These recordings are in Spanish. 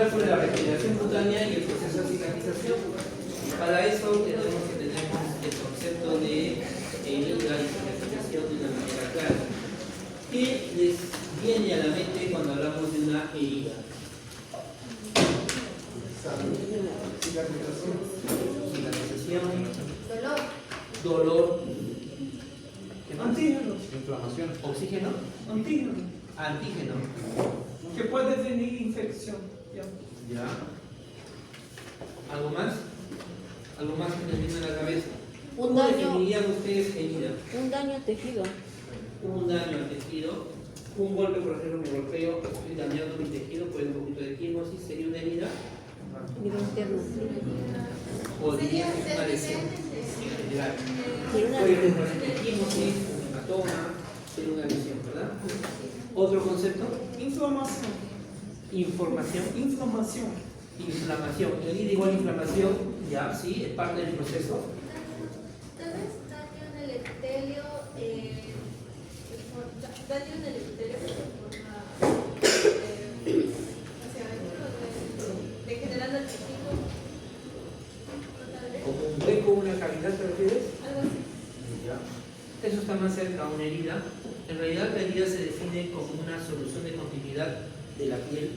hablar sobre la regeneración cutánea y el proceso de cicatrización. Para eso tenemos que tener el concepto de herida y cicatrización de una manera clara. ¿Qué les viene a la mente cuando hablamos de una herida? Cicatrización. Dolor. ¿Qué más? Antígenos. Inflamación. Oxígeno. Antígeno. Antígeno. Que puede venir infección. Ya. Ya. ¿Algo más? ¿Algo más que les viene a la cabeza? ¿Cómo definirían ustedes herida? Un daño al tejido. Un daño al tejido. Un golpe, por ejemplo, me golpeo, estoy dañando mi tejido por un poquito de quimosis, ¿sería una herida? Herida interna. ¿O dirías que es una lesión en general? Sería una Puede ser quimosis, un hematoma, sería una lesión, ¿verdad? ¿Otro concepto? Inflamación. Información. Inflamación. Inflamación. Herida igual inflamación, ya, sí, es parte del proceso. Tal vez daño en el epitelio, daño en el epitelio de forma hacia adentro, degenerando el tejido. Tal vez. Como un hueco, una cavidad, ¿te refieres? Algo así. Ya. Eso está más cerca a una herida. En realidad la herida se define como una solución de continuidad de la piel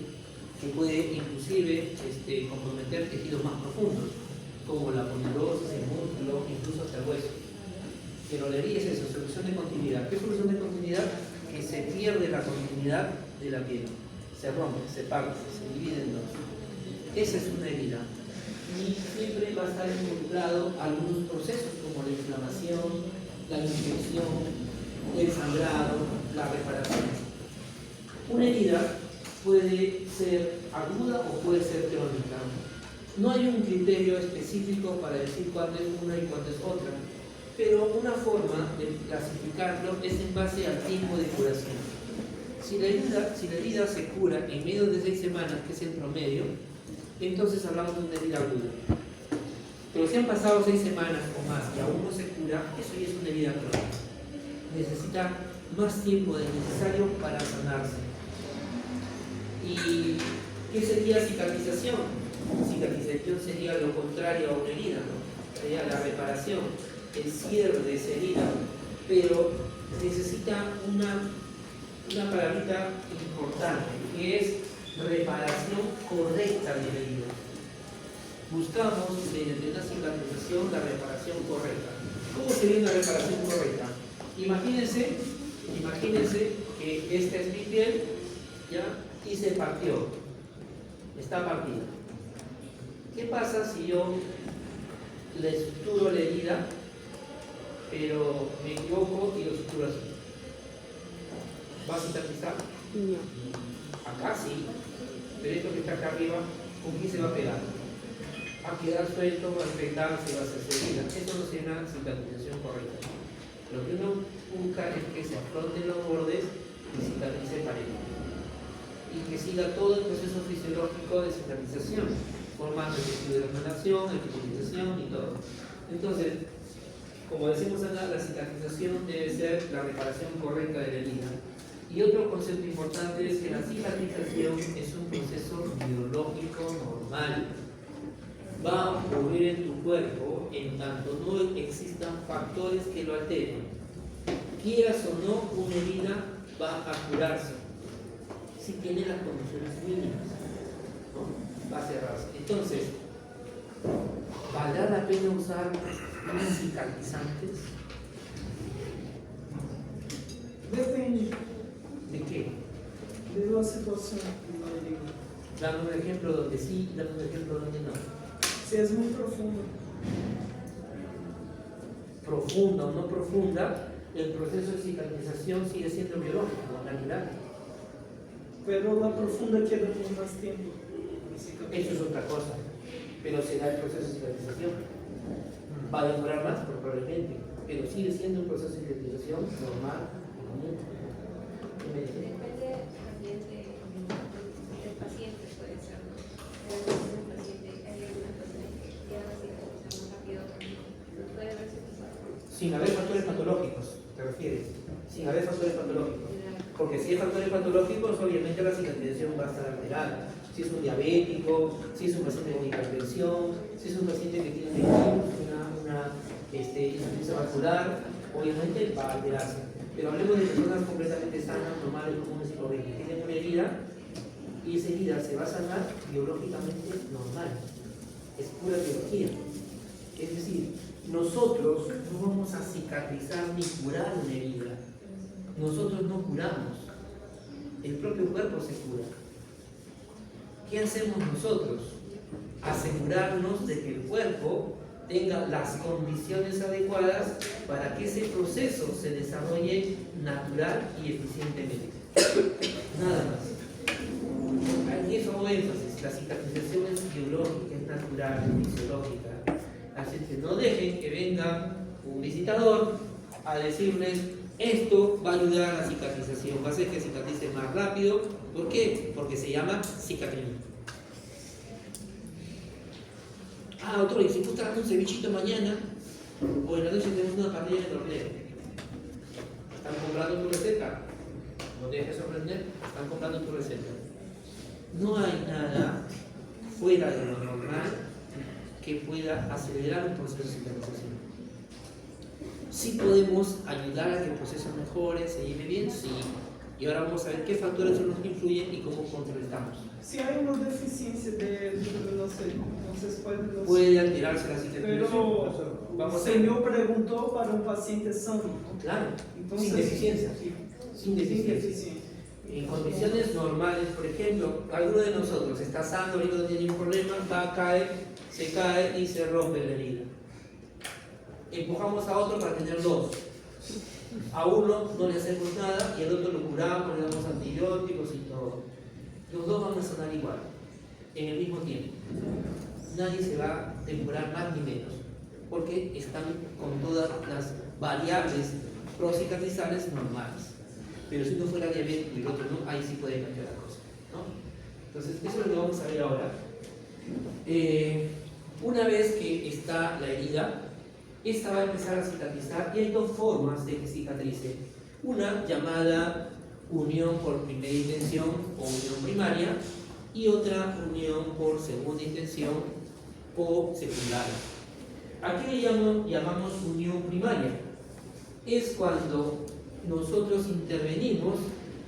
que puede inclusive comprometer tejidos más profundos, como la ponderosis, el músculo, incluso hasta el hueso. Pero la herida es eso, solución de continuidad. ¿Qué solución de continuidad? Que se pierde la continuidad de la piel. Se rompe, se parte, se divide en dos. Esa es una herida. Y siempre va a estar involucrado algunos procesos como la inflamación, la infección, el sangrado, la reparación. Una herida puede ser aguda o puede ser crónica. No hay un criterio específico para decir cuándo es una y cuándo es otra, pero una forma de clasificarlo es en base al tiempo de curación. Si la herida se cura en menos de 6 semanas, que es el promedio, entonces hablamos de una herida aguda. Pero si han pasado 6 semanas o más y aún no se cura, eso ya es una herida crónica. Necesita más tiempo del necesario para sanarse. ¿Y qué sería cicatrización? Cicatrización sería lo contrario a una herida, ¿no? Sería la reparación, el cierre de esa herida, pero necesita una palabrita importante, que es reparación correcta de la herida. Buscamos mediante una cicatrización la reparación correcta. ¿Cómo sería una reparación correcta? Imagínense que esta es mi piel, ¿ya? Y se partió, está partida. ¿Qué pasa si yo le suturo la herida, pero me equivoco y lo suturo así? ¿Va a cicatrizar? No. Acá sí, pero esto que está acá arriba, ¿con quién se va a pegar? Va a quedar suelto, va a infectarse, va a hacer herida. Eso no sería una cicatrización correcta. Lo que uno busca es que se afronten los bordes y cicatrice parejo. Y que siga todo el proceso fisiológico de cicatrización, formando el tejido de hermanación, epitelización y todo. Entonces, como decimos acá, la cicatrización debe ser la reparación correcta de la herida. Y otro concepto importante es que la cicatrización es un proceso biológico normal. Va a ocurrir en tu cuerpo en tanto no existan factores que lo alteren. Quieras o no, una herida va a curarse si tiene las condiciones mínimas, ¿no? Va a cerrarse. Entonces, ¿valdrá la pena usar cicatrizantes? Depende ¿De qué? de la situación de la herida. Dame un ejemplo donde sí, dame un ejemplo donde no. Si es muy profundo. Profunda o no profunda, el proceso de cicatrización sigue siendo biológico, en realidad. Pero la profunda queda por más tiempo. Eso es otra cosa. Pero será el proceso de cicatrización. Va a demorar más, probablemente, pero sigue siendo un proceso de cicatrización normal y común. ¿Qué me dice? Depende también del paciente, puede ser, ¿no? Pero a veces el paciente, hay algunas personas que ya la cicatrizan más rápido, puede verse pasado. Sin haber factores patológicos, ¿te refieres? Sin haber factores patológicos. Porque si hay factores patológicos, obviamente la cicatrización va a estar alterada. Si si es un diabético, si es un paciente con hipertensión, si es un paciente que tiene una insuficiencia vascular, obviamente va a alterarse. Pero hablemos de personas completamente sanas, normales, comunes y corrientes, que tienen una herida y esa herida se va a sanar biológicamente normal. Es pura biología. Es decir, nosotros no vamos a cicatrizar ni curar una herida. Nosotros no curamos. El propio cuerpo se cura. ¿Qué hacemos nosotros? Asegurarnos de que el cuerpo tenga las condiciones adecuadas para que ese proceso se desarrolle natural y eficientemente. Nada más. Aquí eso énfasis. La cicatrización es biológica, es natural, es fisiológica. Así que no dejen que venga un visitador a decirles esto va a ayudar a la cicatrización, va a hacer que cicatrice más rápido. ¿Por qué? Porque se llama cicatriz. Doctor, y si tú estás dando un cevichito mañana, o en la noche tenemos una parrilla en el hornero, ¿están comprando tu receta? No te dejes sorprender, están comprando tu receta. No hay nada fuera de lo normal que pueda acelerar un proceso de cicatrización. Sí podemos ayudar a que el proceso mejore, se lleve bien, sí. Y ahora vamos a ver qué factores son los que influyen y cómo contrarrestamos. Si hay una deficiencia de, no sé, entonces puede alterarse la cicatrización. Pero el señor preguntó para un paciente sano. Claro, entonces, sin deficiencia. Sin deficiencia. Sí. En condiciones normales, por ejemplo, alguno de nosotros está sano, ahorita no tiene ningún problema, va, se cae y se rompe la herida. Empujamos a otro para tener dos. A uno no le hacemos nada y al otro lo curamos, le damos antibióticos y todo. Los dos van a sanar igual, en el mismo tiempo. Nadie se va a demorar más ni menos, porque están con todas las variables procicatrizales normales. Pero si uno fuera diabético y el otro no, ahí sí puede cambiar la cosa, ¿no? Entonces, eso es lo que vamos a ver ahora. Una vez que está la herida, esta va a empezar a cicatrizar y hay dos formas de que cicatrice. Una llamada unión por primera intención o unión primaria y otra unión por segunda intención o secundaria. ¿A qué le llamamos unión primaria? Es cuando nosotros intervenimos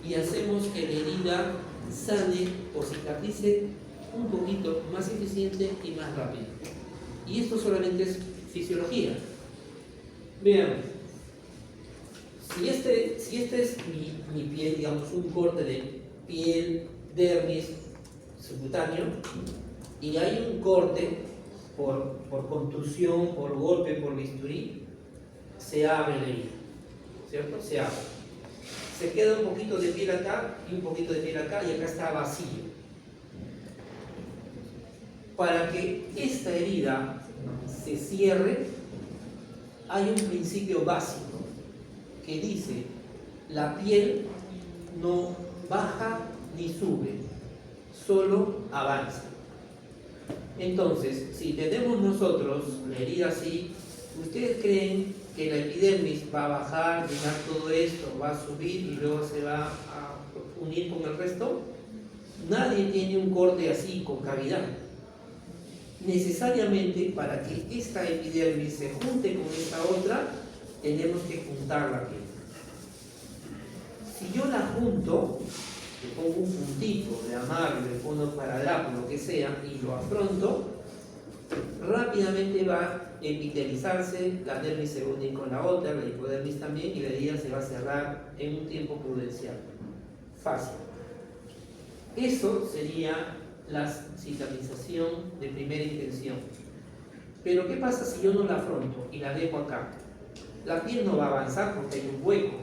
y hacemos que la herida sane o cicatrice un poquito más eficiente y más rápido. Y esto solamente es fisiología. Vean, si este es mi piel, digamos un corte de piel, dermis, subcutáneo, y hay un corte por contusión, por golpe, por bisturí, se abre la herida, ¿cierto? Se abre. Se queda un poquito de piel acá y un poquito de piel acá y acá está vacío. Para que esta herida se cierre, hay un principio básico que dice: la piel no baja ni sube, solo avanza. Entonces, si tenemos nosotros la herida así, ¿ustedes creen que la epidermis va a bajar, llenar todo esto, va a subir y luego se va a unir con el resto? Nadie tiene un corte así con cavidad. Necesariamente, para que esta epidermis se junte con esta otra, tenemos que juntar la piel. Si yo la junto, le pongo un puntito de amarre, le pongo paradrapo, lo que sea, y lo afronto, rápidamente va a epitelizarse, la dermis se une con la otra, la hipodermis también, y la herida se va a cerrar en un tiempo prudencial. Fácil. Eso sería la cicatrización de primera intención. Pero ¿qué pasa si yo no la afronto y la dejo acá? La piel no va a avanzar porque hay un hueco.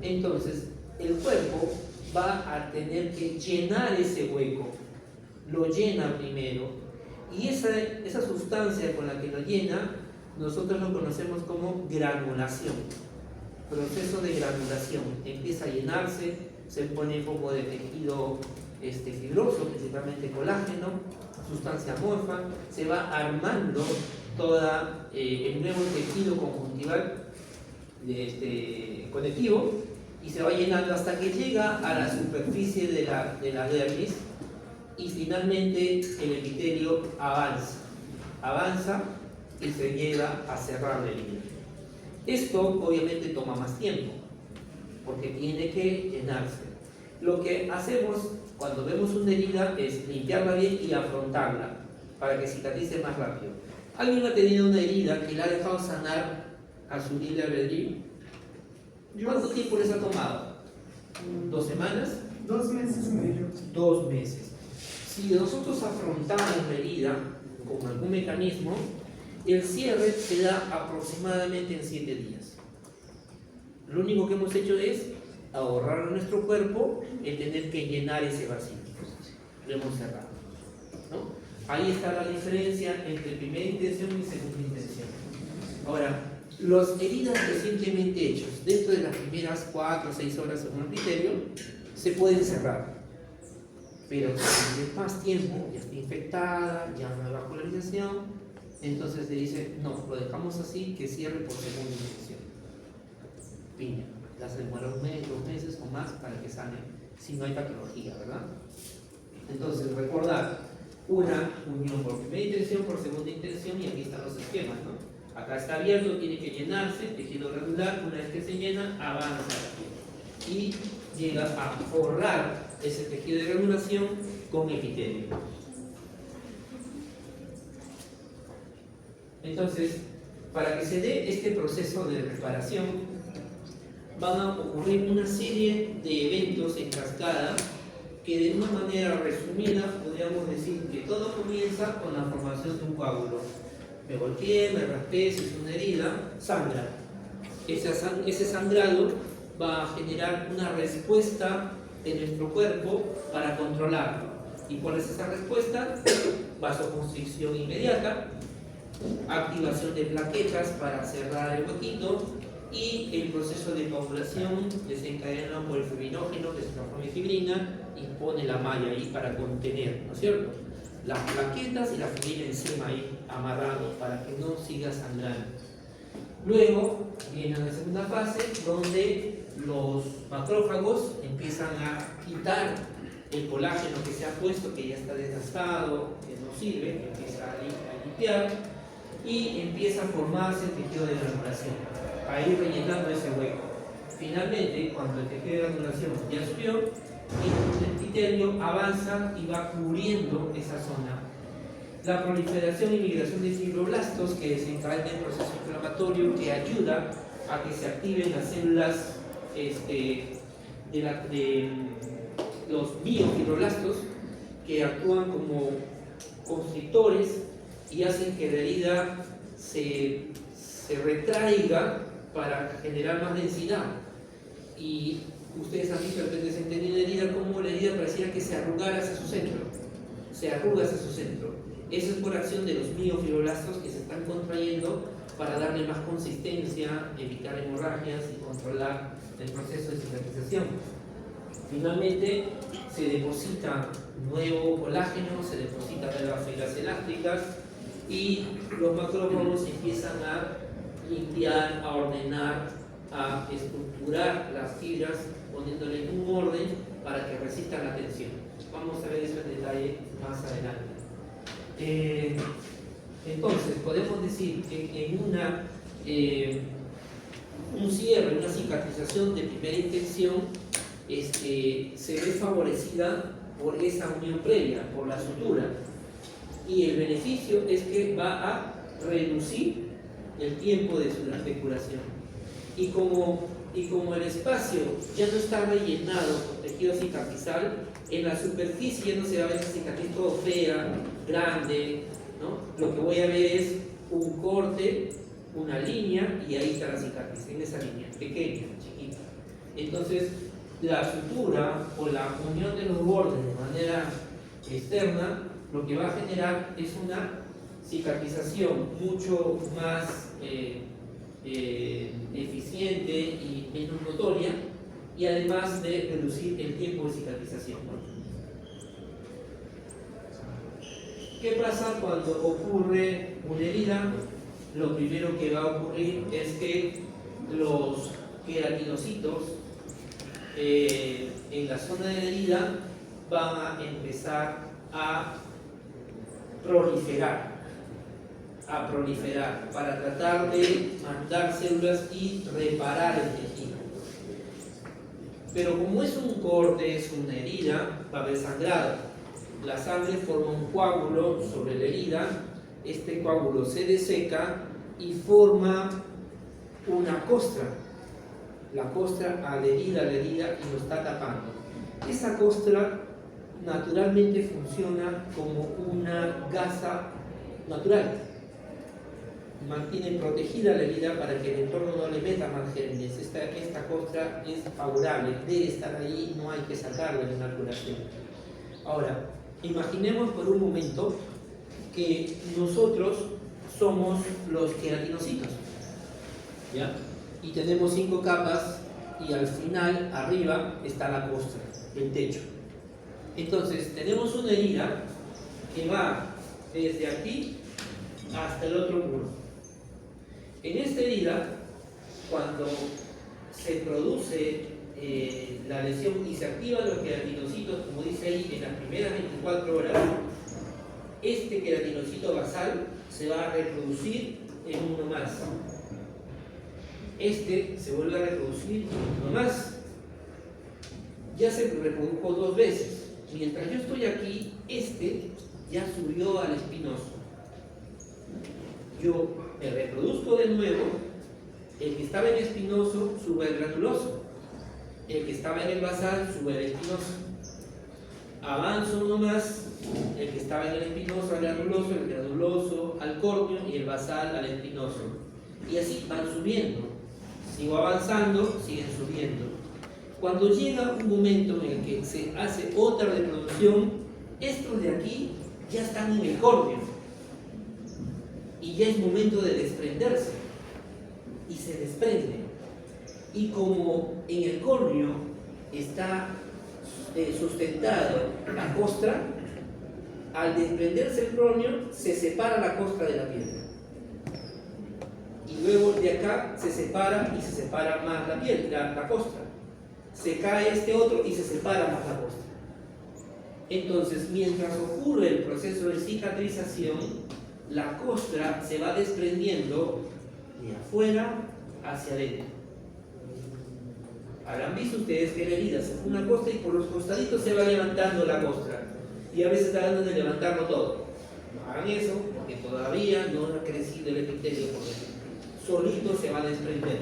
Entonces, el cuerpo va a tener que llenar ese hueco. Lo llena primero. Y esa sustancia con la que lo llena, nosotros lo conocemos como granulación. Proceso de granulación. Empieza a llenarse, se pone un poco de tejido fibroso, principalmente colágeno, sustancia amorfa, se va armando toda el nuevo tejido conjuntival conectivo y se va llenando hasta que llega a la superficie de la dermis y finalmente el epitelio avanza y se llega a cerrar la herida. Esto obviamente toma más tiempo, porque tiene que llenarse. Lo que hacemos cuando vemos una herida es limpiarla bien y afrontarla para que cicatrice más rápido. ¿Alguien ha tenido una herida que la ha dejado sanar a su libre albedrío? ¿Cuánto tiempo les ha tomado? ¿2 semanas? 2 meses y medio. 2 meses. Si nosotros afrontamos la herida con algún mecanismo, el cierre se da aproximadamente en 7 días. Lo único que hemos hecho es ahorrar a nuestro cuerpo el tener que llenar ese vacío. Lo hemos cerrado, ¿no? Ahí está la diferencia entre primera intención y segunda intención. Ahora, las heridas recientemente hechas dentro de las primeras 4 o 6 horas según el criterio se pueden cerrar, pero si tiene más tiempo, ya está infectada, ya no hay vascularización, entonces se dice no, lo dejamos así, que cierre por segunda intención. Piña, las demora 1 mes, 2 meses o más para que sane, si no hay patología, ¿verdad? Entonces, recordar, una unión por primera intención, por segunda intención, y aquí están los esquemas, ¿no? Acá está abierto, tiene que llenarse, tejido granular, una vez que se llena, avanza la piel y llega a forrar ese tejido de granulación con epitelio. Entonces, para que se dé este proceso de reparación, van a ocurrir una serie de eventos en cascada que de una manera resumida podríamos decir que todo comienza con la formación de un coágulo. Me golpeé, me raspé, se hizo una herida, sangra. Ese sangrado va a generar una respuesta de nuestro cuerpo para controlarlo. ¿Y cuál es esa respuesta? Vasoconstricción inmediata, activación de plaquetas para cerrar el huequito y el proceso de coagulación desencadenado por el fibrinógeno que se transforma en fibrina y pone la malla ahí para contener, ¿no es cierto? Las plaquetas y la fibrina encima ahí amarrado para que no siga sangrando. Luego viene la segunda fase donde los macrófagos empiezan a quitar el colágeno que se ha puesto, que ya está desgastado, que no sirve, empieza a limpiar y empieza a formarse el tejido de granulación, a ir rellenando ese hueco. Finalmente, cuando el tejido de granulación ya subió, el epitelio avanza y va cubriendo esa zona. La proliferación y migración de fibroblastos que desencadena el proceso inflamatorio que ayuda a que se activen las células de los biofibroblastos que actúan como constrictores y hacen que la herida se retraiga para generar más densidad. Y ustedes han visto, de repente se entendido la herida como la herida pareciera que se arrugara hacia su centro. Se arruga hacia su centro. Eso es por acción de los miofibroblastos que se están contrayendo para darle más consistencia, evitar hemorragias y controlar el proceso de cicatrización. Finalmente se deposita nuevo colágeno, se deposita nuevas fibras elásticas y los macrófagos empiezan a limpiar, a ordenar, a estructurar las fibras poniéndole en un orden para que resistan la tensión. Vamos a ver eso en detalle más adelante. Entonces, podemos decir que en un cierre, una cicatrización de primera intención, se ve favorecida por esa unión previa, por la sutura. Y el beneficio es que va a reducir el tiempo de curación. Y como el espacio ya no está rellenado con tejido cicatrizal, en la superficie ya no se va a ver esa cicatriz todo fea, grande, ¿no? Lo que voy a ver es un corte, una línea, y ahí está la cicatriz, en esa línea, pequeña, chiquita. Entonces, la sutura o la unión de los bordes de manera externa, lo que va a generar es una cicatrización mucho más eficiente y menos notoria, y además de reducir el tiempo de cicatrización, ¿no? ¿Qué pasa cuando ocurre una herida? Lo primero que va a ocurrir es que los queratinocitos en la zona de la herida van a empezar a proliferar, para tratar de matar células y reparar el tejido. Pero como es un corte, es una herida, va a haber sangrado. La sangre forma un coágulo sobre la herida, este coágulo se deseca y forma una costra. La costra adherida a la herida y lo está tapando. Esa costra naturalmente funciona como una gasa natural. Mantiene protegida la herida para que el entorno no le meta más gérmenes. Esta costra es favorable, debe estar ahí, no hay que sacarla de una curación. Ahora, imaginemos por un momento que nosotros somos los queratinocitos, ¿ya? Y tenemos 5 capas y al final, arriba, está la costra, el techo. Entonces, tenemos una herida que va desde aquí hasta el otro muro. En esta herida, cuando se produce la lesión y se activan los queratinocitos, como dice ahí, en las primeras 24 horas, este queratinocito basal se va a reproducir en uno más. Este se vuelve a reproducir en uno más. Ya se reprodujo 2 veces. Mientras yo estoy aquí, este ya subió al espinoso. Yo me reproduzco de nuevo, el que estaba en espinoso sube al granuloso, el que estaba en el basal sube al espinoso. Avanzo uno más, el que estaba en el espinoso al granuloso, el granuloso al córneo y el basal al espinoso. Y así van subiendo. Sigo avanzando, siguen subiendo. Cuando llega un momento en el que se hace otra reproducción, estos de aquí ya están en el córneo. Y ya es momento de desprenderse. Y se desprende. Y como en el córneo está sustentado la costra, al desprenderse el córneo se separa la costra de la piel. Y luego de acá se separa y se separa más la piel, la costra. Se cae este otro y se separa más la costra. Entonces, mientras ocurre el proceso de cicatrización, la costra se va desprendiendo de afuera hacia adentro. Habrán visto ustedes que la herida se fue una costra y por los costaditos se va levantando la costra. Y a veces tratando de levantarlo todo. No hagan eso porque todavía no ha crecido el epitelio por dentro. Solito se va a desprender.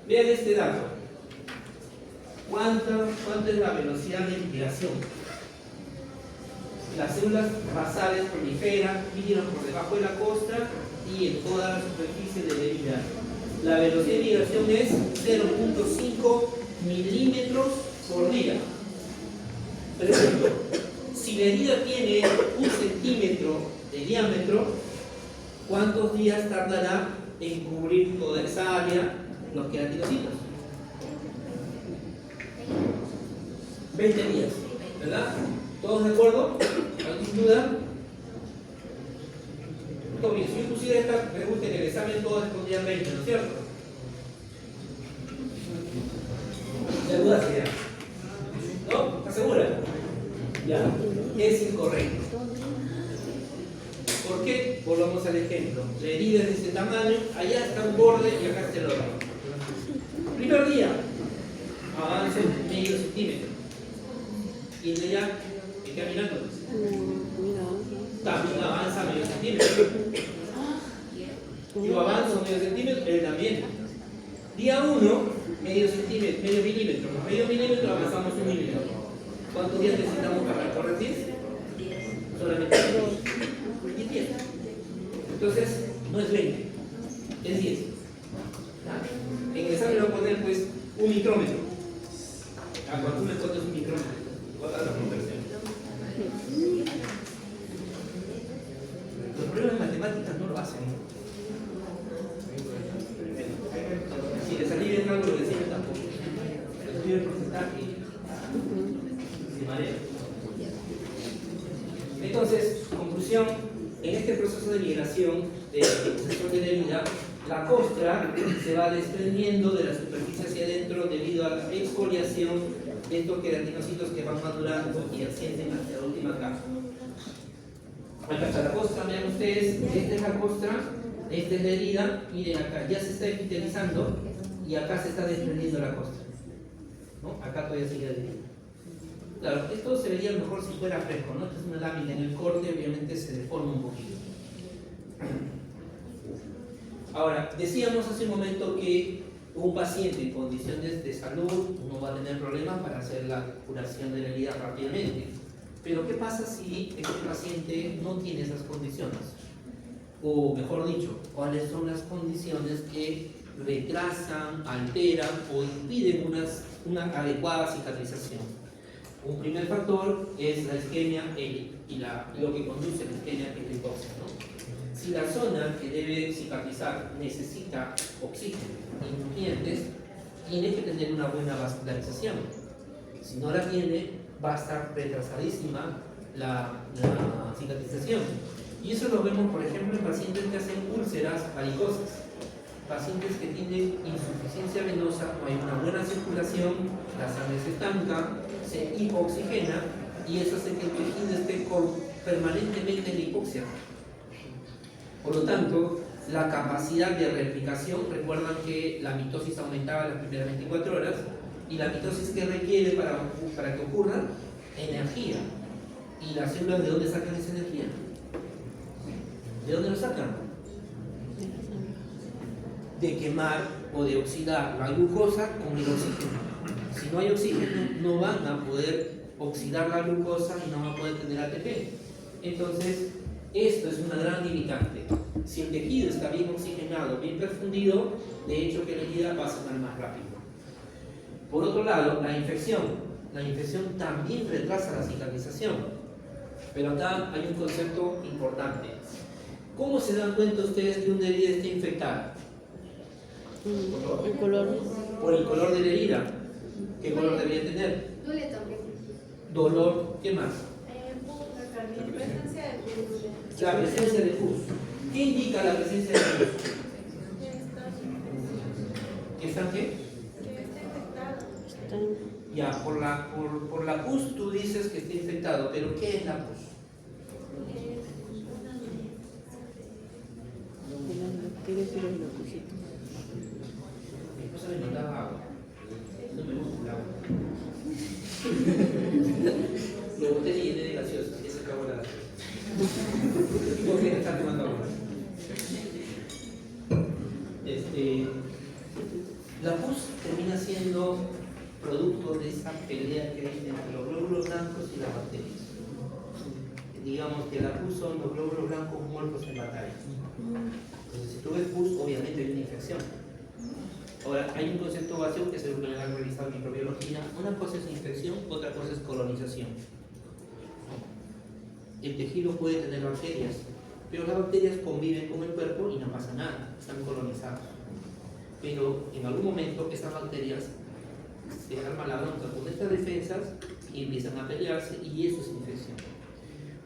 Vean este dato. ¿Cuánta es la velocidad de migración? Las células basales proliferan, migran por debajo de la costra y en toda la superficie de la herida. La velocidad de migración es 0.5 milímetros por día. Por ejemplo, si la herida tiene 1 centímetro de diámetro, ¿cuántos días tardará en cubrir toda esa área los queratinocitos? 20 días, ¿verdad? ¿Todos de acuerdo? ¿Alguna duda? Todo bien, si yo pusiera esta pregunta en el examen, todos respondían 20, ¿no es cierto? ¿La duda sería? ¿No? ¿Estás segura? Ya, es incorrecto. ¿Por qué? Volvamos al ejemplo. La herida es de ese tamaño, allá está un borde y acá está el otro. Primer día, avance medio centímetro. Y de allá, ¿qué queda mirando? También avanza medio centímetro. Yo avanzo medio centímetro, él también. Día 1, medio centímetro, medio milímetro. Más medio milímetro avanzamos 1 milímetro. ¿Cuántos días necesitamos para corregir? Solamente 10. Entonces, no es 20, es 10. En el examen voy a poner pues un micrómetro. Cuando tú me pones un micrómetro, voy a dar la conversión. Los problemas de matemáticas no lo hacen. Si les alivia en algo, lo decimos tampoco. Les pido el porcentaje de manera. Entonces, conclusión, en este proceso de migración de sucesión de la herida, la costra se va desprendiendo de la superficie hacia adentro debido a la exfoliación estos queratinocitos que van madurando y ascienden hacia la última capa. Acá está la costra, vean ustedes, esta es la costra, esta es la herida, miren acá, ya se está epitelizando y acá se está desprendiendo la costra, ¿no? Acá todavía sigue adherida. Claro, esto se vería mejor si fuera fresco, ¿no? Esta es una lámina, en el corte obviamente se deforma un poquito. Ahora, decíamos hace un momento que un paciente en condiciones de salud no va a tener problemas para hacer la curación de la herida rápidamente. Pero ¿qué pasa si este paciente no tiene esas condiciones? O mejor dicho, ¿cuáles son las condiciones que retrasan, alteran o impiden una adecuada cicatrización? Un primer factor es la isquemia y lo que conduce a la isquemia, que es la hipoxia, ¿no? Si la zona que debe cicatrizar necesita oxígeno y nutrientes, tiene que tener una buena vascularización. Si no la tiene, va a estar retrasadísima la cicatrización. Y eso lo vemos, por ejemplo, en pacientes que hacen úlceras varicosas. Pacientes que tienen insuficiencia venosa, no hay una buena circulación, la sangre se estanca, se hipoxigena y eso hace que el tejido esté permanentemente en hipoxia. Por lo tanto, la capacidad de replicación, recuerdan que la mitosis aumentaba las primeras 24 horas, y la mitosis que requiere para que ocurra, energía. ¿Y las células de dónde sacan esa energía? ¿De dónde lo sacan? De quemar o de oxidar la glucosa con el oxígeno. Si no hay oxígeno, no van a poder oxidar la glucosa y no van a poder tener ATP. Entonces, esto es una gran limitante. Si el tejido está bien oxigenado, bien perfundido, de hecho que la herida va a sanar más rápido. Por otro lado, la infección. La infección también retrasa la cicatrización. Pero acá hay un concepto importante. ¿Cómo se dan cuenta ustedes que una herida está infectada? El color. Por el color de la herida. ¿Qué color debería tener? Duele también. Dolor, ¿qué más? Presencia de pus. La presencia de pus. ¿Qué indica la presencia de pus? ¿Que están qué? Ya, por la pus tú dices que está infectado, pero ¿qué es la pus? De las bacterias y los leucocitos. Mi esposa me mandaba agua. No me gusta el agua. Lo boté y llené de gaseosa. Y se acabó la gaseosa. ¿Por qué estás tomando agua? La pus termina siendo producto de esa pelea que hay entre los glóbulos blancos y las bacterias. Digamos que la pus son los glóbulos blancos muertos en batalla. Entonces, si tú ves pus, obviamente hay una infección. Ahora, hay un concepto básico que es el que me han revisado en microbiología. Una cosa es infección, otra cosa es colonización. El tejido puede tener bacterias, pero las bacterias conviven con el cuerpo y no pasa nada, están colonizados. Pero en algún momento esas bacterias se arman la bronca con estas defensas y empiezan a pelearse, y eso es infección.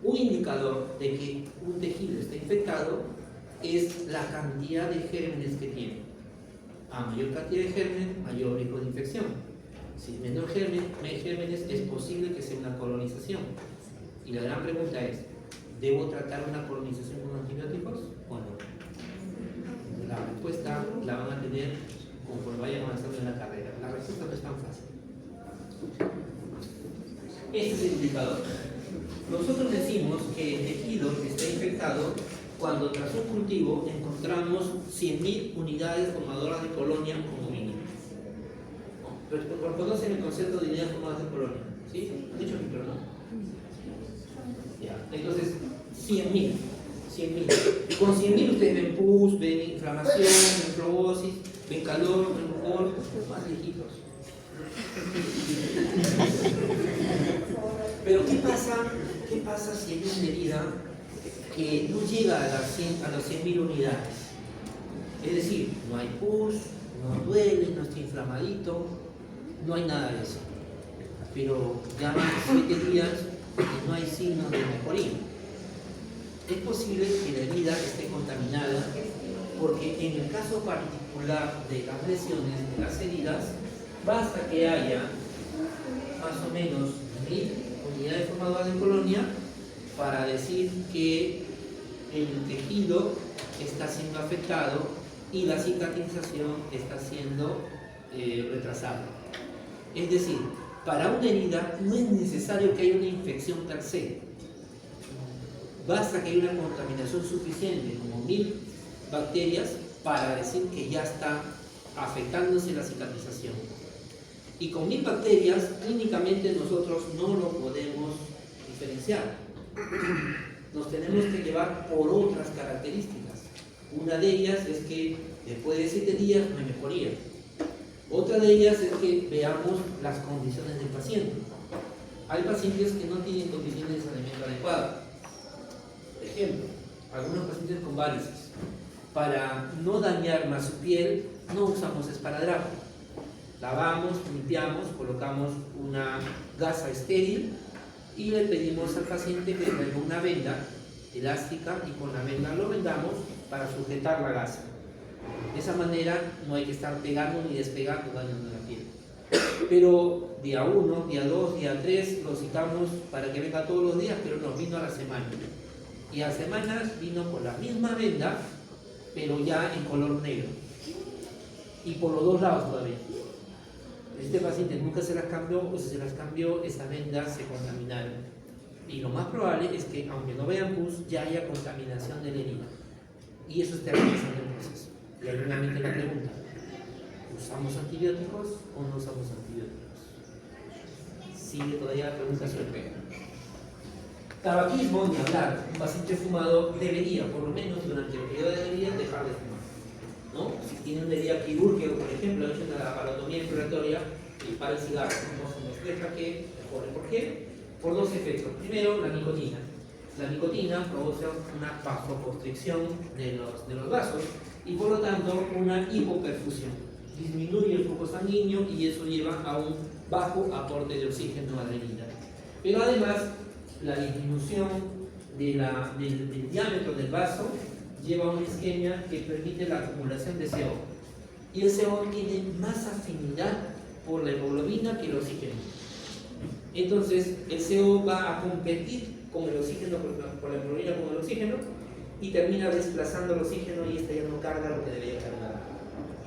Un indicador de que un tejido está infectado es la cantidad de gérmenes que tiene. A mayor cantidad de gérmenes, mayor riesgo de infección. Si menor gérmenes, es posible que sea una colonización. Y la gran pregunta es, ¿debo tratar una colonización con antibióticos o no? La respuesta la van a tener conforme vayan avanzando en la carrera. La respuesta no es tan fácil. Este es el indicador. Nosotros decimos que el tejido está infectado cuando tras un cultivo encontramos 100.000 unidades formadoras de colonia como mínimo. ¿Reconocen el concepto de unidades formadoras de colonia? ¿Sí? ¿Han dicho aquí, pero no? Ya. Entonces, 100.000. Con 100.000 ustedes ven pus, ven inflamación, ven fibrosis, ven calor, ven rubor, más lejitos. Pero ¿qué pasa si hay una herida que no llega a las 100.000 unidades? Es decir, no hay pus, no duele, no está inflamadito, no hay nada de eso. Pero ya van 7 días y no hay signos de mejoría. Es posible que la herida esté contaminada porque en el caso particular de las lesiones, de las heridas, basta que haya más o menos 1000 unidades formadoras de colonia para decir que el tejido está siendo afectado y la cicatrización está siendo retrasada. Es decir, para una herida no es necesario que haya una infección per se. Basta que haya una contaminación suficiente, como 1000 bacterias, para decir que ya está afectándose la cicatrización. Y con 1000 bacterias, clínicamente nosotros no lo podemos diferenciar. Nos tenemos que llevar por otras características. Una de ellas es que después de 7 días no hay mejoría. Otra de ellas es que veamos las condiciones del paciente. Hay pacientes que no tienen condiciones de saneamiento adecuadas. Por ejemplo, algunos pacientes con varices. Para no dañar más su piel, no usamos esparadrapo. Lavamos, limpiamos, colocamos una gasa estéril y le pedimos al paciente que traiga una venda elástica y con la venda lo vendamos para sujetar la gasa. De esa manera no hay que estar pegando ni despegando, dañando la piel. Pero día 1, día 2, día 3 lo citamos para que venga todos los días, pero nos vino a la semana. Y a semanas vino con la misma venda, pero ya en color negro. Y por los dos lados todavía. Este paciente nunca se las cambió, o si se las cambió, esas vendas se contaminaron. Y lo más probable es que, aunque no vean pus, ya haya contaminación de la herida. Y eso está realizando el proceso. Y alguna vez le pregunta, ¿usamos antibióticos o no usamos antibióticos? Sigue todavía la pregunta suelta. Tabaquismo, ni hablar. Un paciente fumador debería, por lo menos durante el periodo de herida, dejar de fumar, ¿no? Si tiene una herida quirúrgica, por ejemplo, ha hecho una laparotomía inflamatoria y para el cigarro, no se nos deja que mejore. ¿Por qué? Por dos efectos. Primero, la nicotina. La nicotina produce una vasoconstricción de los vasos y por lo tanto una hipoperfusión. Disminuye el flujo sanguíneo y eso lleva a un bajo aporte de oxígeno a la herida. Pero además, la disminución del diámetro del vaso lleva a una isquemia que permite la acumulación de CO. Y el CO tiene más afinidad por la hemoglobina que el oxígeno. Entonces, el CO va a competir con el oxígeno, con la hemoglobina con el oxígeno, y termina desplazando el oxígeno y esta ya no carga lo que debería cargar.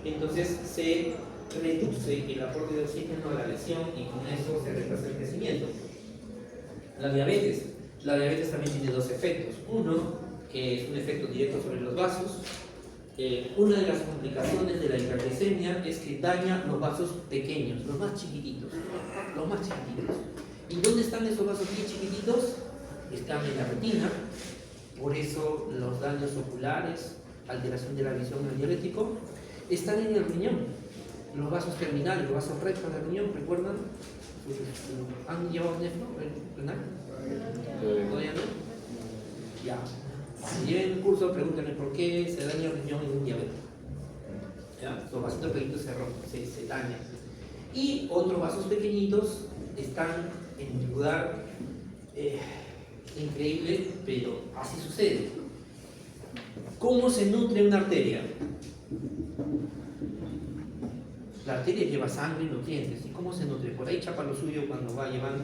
Entonces, se reduce el aporte de oxígeno a la lesión y con eso se retrasa el crecimiento. La diabetes también tiene dos efectos. Uno, que es un efecto directo sobre los vasos. Una de las complicaciones de la hiperglicemia es que daña los vasos pequeños, los más chiquititos. ¿Y dónde están esos vasos bien chiquititos? Están en la retina. Por eso los daños oculares, alteración de la visión en el diurético, están en el riñón. Los vasos terminales, los vasos rectos del riñón, ¿recuerdan? ¿Han llevado nefro renal? ¿Todavía no? Ya. Si lleven el curso, pregúntenme por qué se daña el riñón en un diabético. ¿Ya? Los vasitos pequeñitos se dañan. Y otros vasos pequeñitos están en un lugar increíble, pero así sucede. ¿Cómo se nutre una arteria? La arteria lleva sangre y nutrientes. ¿Y cómo se nutre? Por ahí chapa lo suyo cuando va llevando.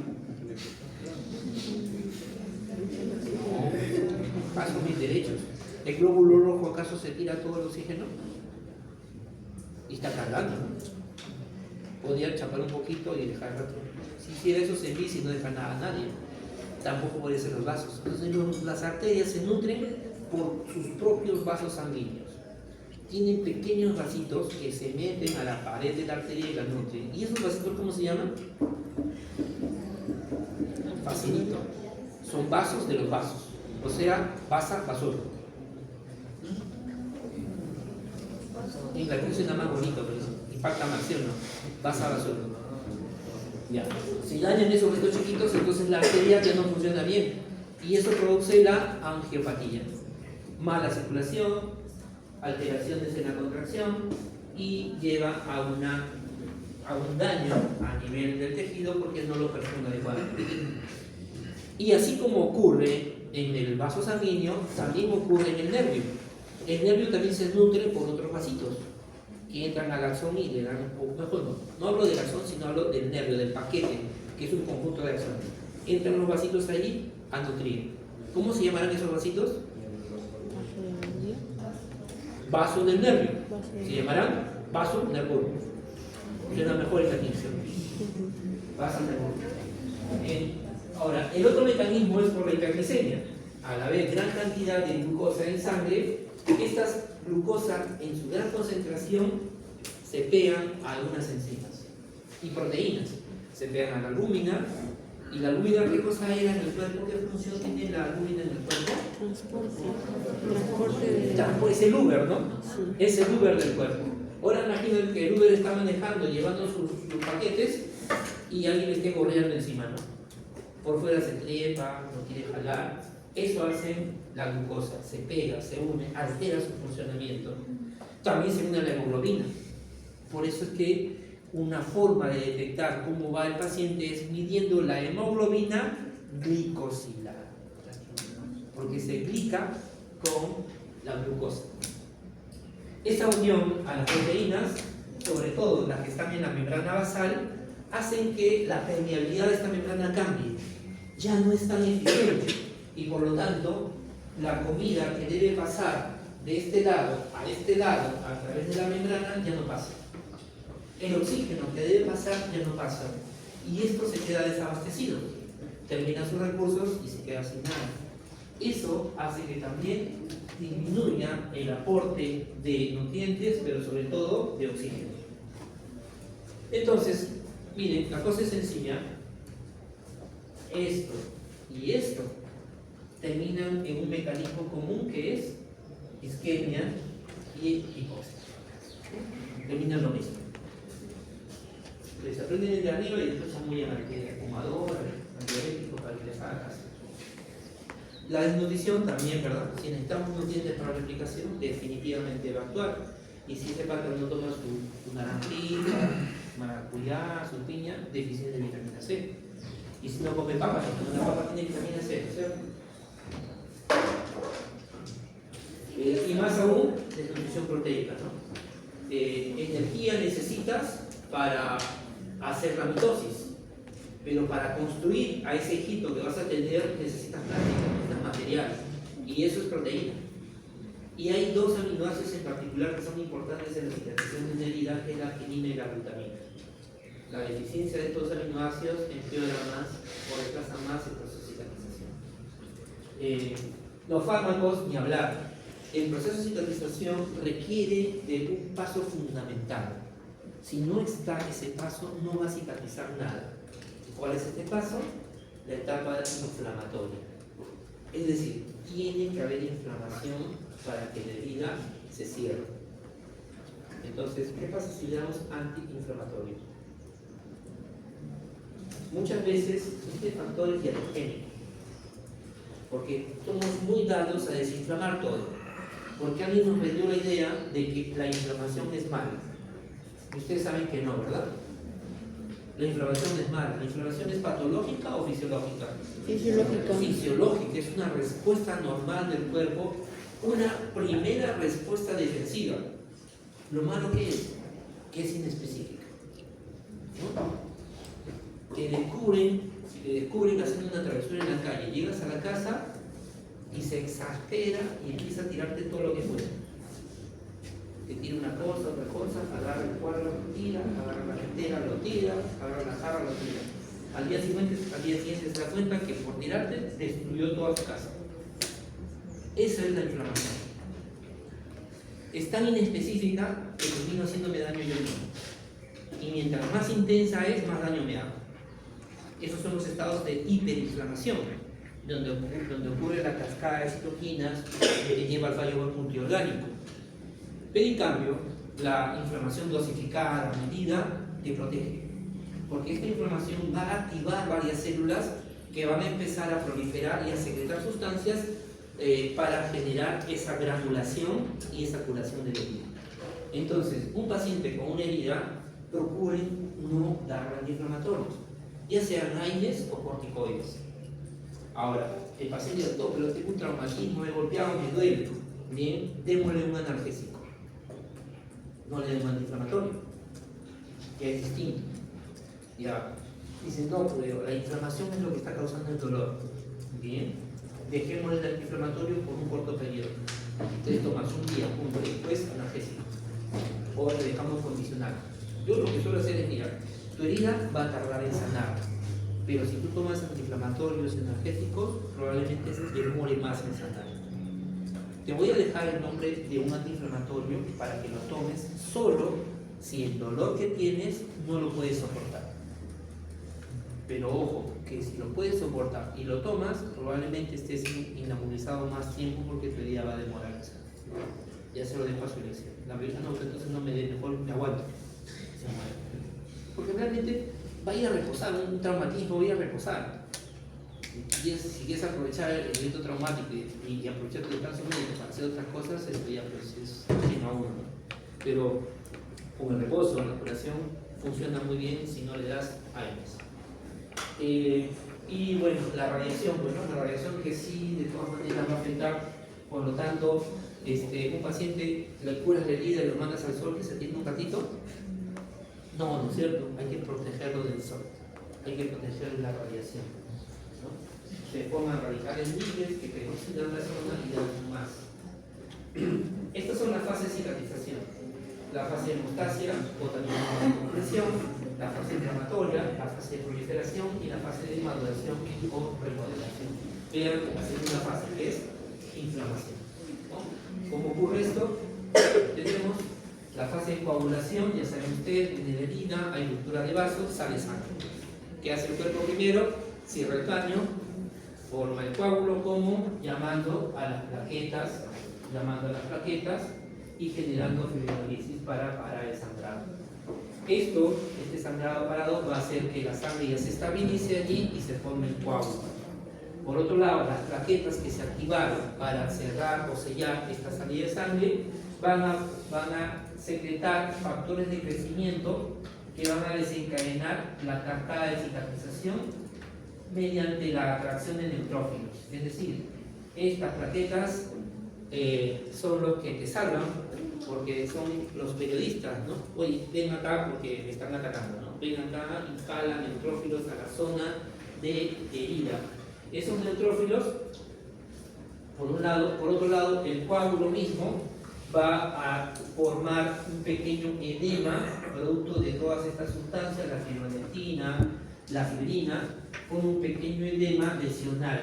Pasos bien derechos. ¿El glóbulo rojo acaso se tira todo el oxígeno? Y está cargando, ¿no? Podría chapar un poquito y dejar el rato. Si hiciera eso se envía y no deja nada a nadie. Tampoco puede ser los vasos. Entonces las arterias se nutren por sus propios vasos sanguíneos. Tienen pequeños vasitos que se meten a la pared de la arteria y la nutren. ¿Y esos vasitos cómo se llaman? Facilito. Son vasos de los vasos. O sea, vasa, vasor. En la cruz suena más bonito, pero impacta más, ¿sí o no? Vasa, vasor. Ya. Si dañan esos vasitos chiquitos, entonces la arteria ya no funciona bien. Y eso produce la angiopatía. Mala circulación, alteraciones en la contracción y lleva a un daño a nivel del tejido porque no lo perfume adecuadamente. Y así como ocurre en el vaso sanguíneo, también ocurre en el nervio. El nervio también se nutre por otros vasitos. y entran al axón y le dan, o mejor no hablo del axón, sino hablo del nervio, del paquete, que es un conjunto de axones. Entran los vasitos allí a nutrir. ¿Cómo se llamarán esos vasitos? Vaso de nervio. Vaso del nervio. Vaso de Se llamarán vaso nervoso. Suena mejor esa definición. Vaso nervoso. Ahora, el otro mecanismo es por la hiperglicemia. Al haber gran cantidad de glucosa en sangre, estas glucosas en su gran concentración se pegan a algunas enzimas y proteínas. Se pegan a la albúmina. ¿Y la albúmina qué cosa era en el cuerpo? ¿Qué función tiene la albúmina en el cuerpo? Transporte de... Es el Uber, ¿no? Sí. Es el Uber del cuerpo. Ahora imaginen que el Uber está manejando, llevando sus paquetes y alguien le esté corriendo encima, ¿no? Por fuera se trepa, no quiere jalar. Eso hace la glucosa, se pega, se une, altera su funcionamiento. También se une a la hemoglobina. Por eso es que una forma de detectar cómo va el paciente es midiendo la hemoglobina glicosilar, porque se glica con la glucosa. Esa unión a las proteínas, sobre todo las que están en la membrana basal, hacen que la permeabilidad de esta membrana cambie. Ya no es tan eficiente y por lo tanto la comida que debe pasar de este lado a través de la membrana ya no pasa. El oxígeno que debe pasar ya no pasa y esto se queda desabastecido, termina sus recursos y se queda sin nada. Eso hace que también disminuya el aporte de nutrientes, pero sobre todo de oxígeno. Entonces, miren, la cosa es sencilla. Esto y esto terminan en un mecanismo común que es isquemia y hipoxia. Terminan lo mismo. Les aprenden desde arriba y después se muy fumador, antidiabético, para que les haga caso. La desnutrición también, ¿verdad? Si necesitamos nutrientes para la replicación, definitivamente va a actuar. Y si ese pájaro no toma su naranjita, maracuyá, su piña, deficiente de vitamina C. Y si no come papas, porque una papa tiene vitamina C, ¿cierto? Y más aún, desnutrición proteica, ¿no? Energía necesitas para hacer la mitosis, pero para construir a ese hijito que vas a tener necesitas plástico, necesitas material, y eso es proteína. Y hay dos aminoácidos en particular que son importantes en la cicatrización de una herida, que es la arginina y la glutamina. La deficiencia de estos aminoácidos empeora más o retrasa más el proceso de cicatrización. Los fármacos, ni hablar. El proceso de cicatrización requiere de un paso fundamental. Si no está ese paso, no va a cicatrizar nada. ¿Cuál es este paso? La etapa inflamatoria. Es decir, tiene que haber inflamación para que la herida se cierre. Entonces, ¿qué pasa si le damos antiinflamatorio? Muchas veces este factor es dialogénico, porque somos muy dados a desinflamar todo, porque alguien nos vendió la idea de que la inflamación es mala. Ustedes saben que no, ¿verdad? La inflamación es mala. ¿La inflamación es patológica o fisiológica? Fisiológica. Fisiológica, es una respuesta normal del cuerpo, una primera respuesta defensiva. Lo malo que es inespecífica, ¿no? Te descubren haciendo una travesura en la calle. Llegas a la casa y se exaspera y empieza a tirarte todo lo que puede. Te tira una cosa, otra cosa, agarra el cuadro, lo tira, agarra la entera, lo tira, agarra la jarra, lo tira. Al día siguiente se da cuenta que por tirarte destruyó toda su casa. Esa es la inflamación. Es tan inespecífica que termino haciéndome daño yo mismo. Y mientras más intensa es, más daño me hago. Esos son los estados de hiperinflamación, donde ocurre la cascada de citoquinas que lleva al fallo multiorgánico. Pero en cambio, la inflamación dosificada, medida, te protege. Porque esta inflamación va a activar varias células que van a empezar a proliferar y a secretar sustancias para generar esa granulación y esa curación de la herida. Entonces, un paciente con una herida, procuren no dar antiinflamatorios, ya sean AINES o corticoides. Ahora, el paciente dice, pero tengo un traumatismo, me he golpeado, me duele. Bien, démosle un analgésico. no le den un antiinflamatorio, que es distinto. Ya, dicen, no, pero la inflamación es lo que está causando el dolor. Bien, dejemos el antiinflamatorio por un corto periodo. Entonces tomas un día, punto, después analgésico. O le dejamos condicionar. Yo lo que suelo hacer es, mira, tu herida va a tardar en sanar, pero si tú tomas antiinflamatorios y analgésicos, probablemente se demore más en sanar. Te voy a dejar el nombre de un antiinflamatorio para que lo tomes solo si el dolor que tienes no lo puedes soportar. Pero ojo, que si lo puedes soportar y lo tomas, probablemente estés inmunizado más tiempo porque tu herida va a demorar en sanar. Ya se lo dejo a su elección. La verdad no, entonces no me dé, mejor me aguanto. Porque realmente va a ir a reposar, un traumatismo va a ir a reposar. Si quieres aprovechar el evento traumático y aprovechar tu descanso médico para hacer otras cosas, esto ya pues es ajeno a uno, ¿no? Pero con el reposo, la curación funciona muy bien si no le das ARNS. Y bueno, la radiación, la radiación que sí de todas maneras va a afectar, por lo tanto, un paciente le curas la herida y lo mandas al sol que se tiene un ratito. No, ¿no es cierto? Hay que protegerlo del sol, hay que protegerlo de la radiación, ¿no? Se pongan radicales libres que pegocinan la zona y dan más. Estas son las fases de cicatrización: la fase de hemostasia o también la compresión, la fase inflamatoria, la fase de proliferación y la fase de maduración o remodelación. Vean la segunda fase, que es inflamación, ¿no? ¿Cómo ocurre esto? Tenemos la fase de coagulación, ya saben ustedes, en la herida hay ruptura de vasos, sale sangre. ¿Qué hace el cuerpo primero? Cierra el caño, forma el coágulo, como llamando a las plaquetas y generando fibrinolisis para parar el sangrado. Este sangrado parado va a hacer que la sangre ya se estabilice allí y se forme el coágulo. Por otro lado, las plaquetas que se activaron para cerrar o sellar esta salida de sangre van a secretar factores de crecimiento que van a desencadenar la cascada de cicatrización mediante la atracción de neutrófilos. Es decir, estas plaquetas son los que te salvan, porque son los periodistas, ¿no? Oye, ven acá porque me están atacando, ¿no? Ven acá y jalan neutrófilos a la zona de herida. Esos neutrófilos, por un lado, por otro lado, el coágulo mismo va a formar un pequeño edema producto de todas estas sustancias, la fibronectina, la fibrina, con un pequeño edema lesional.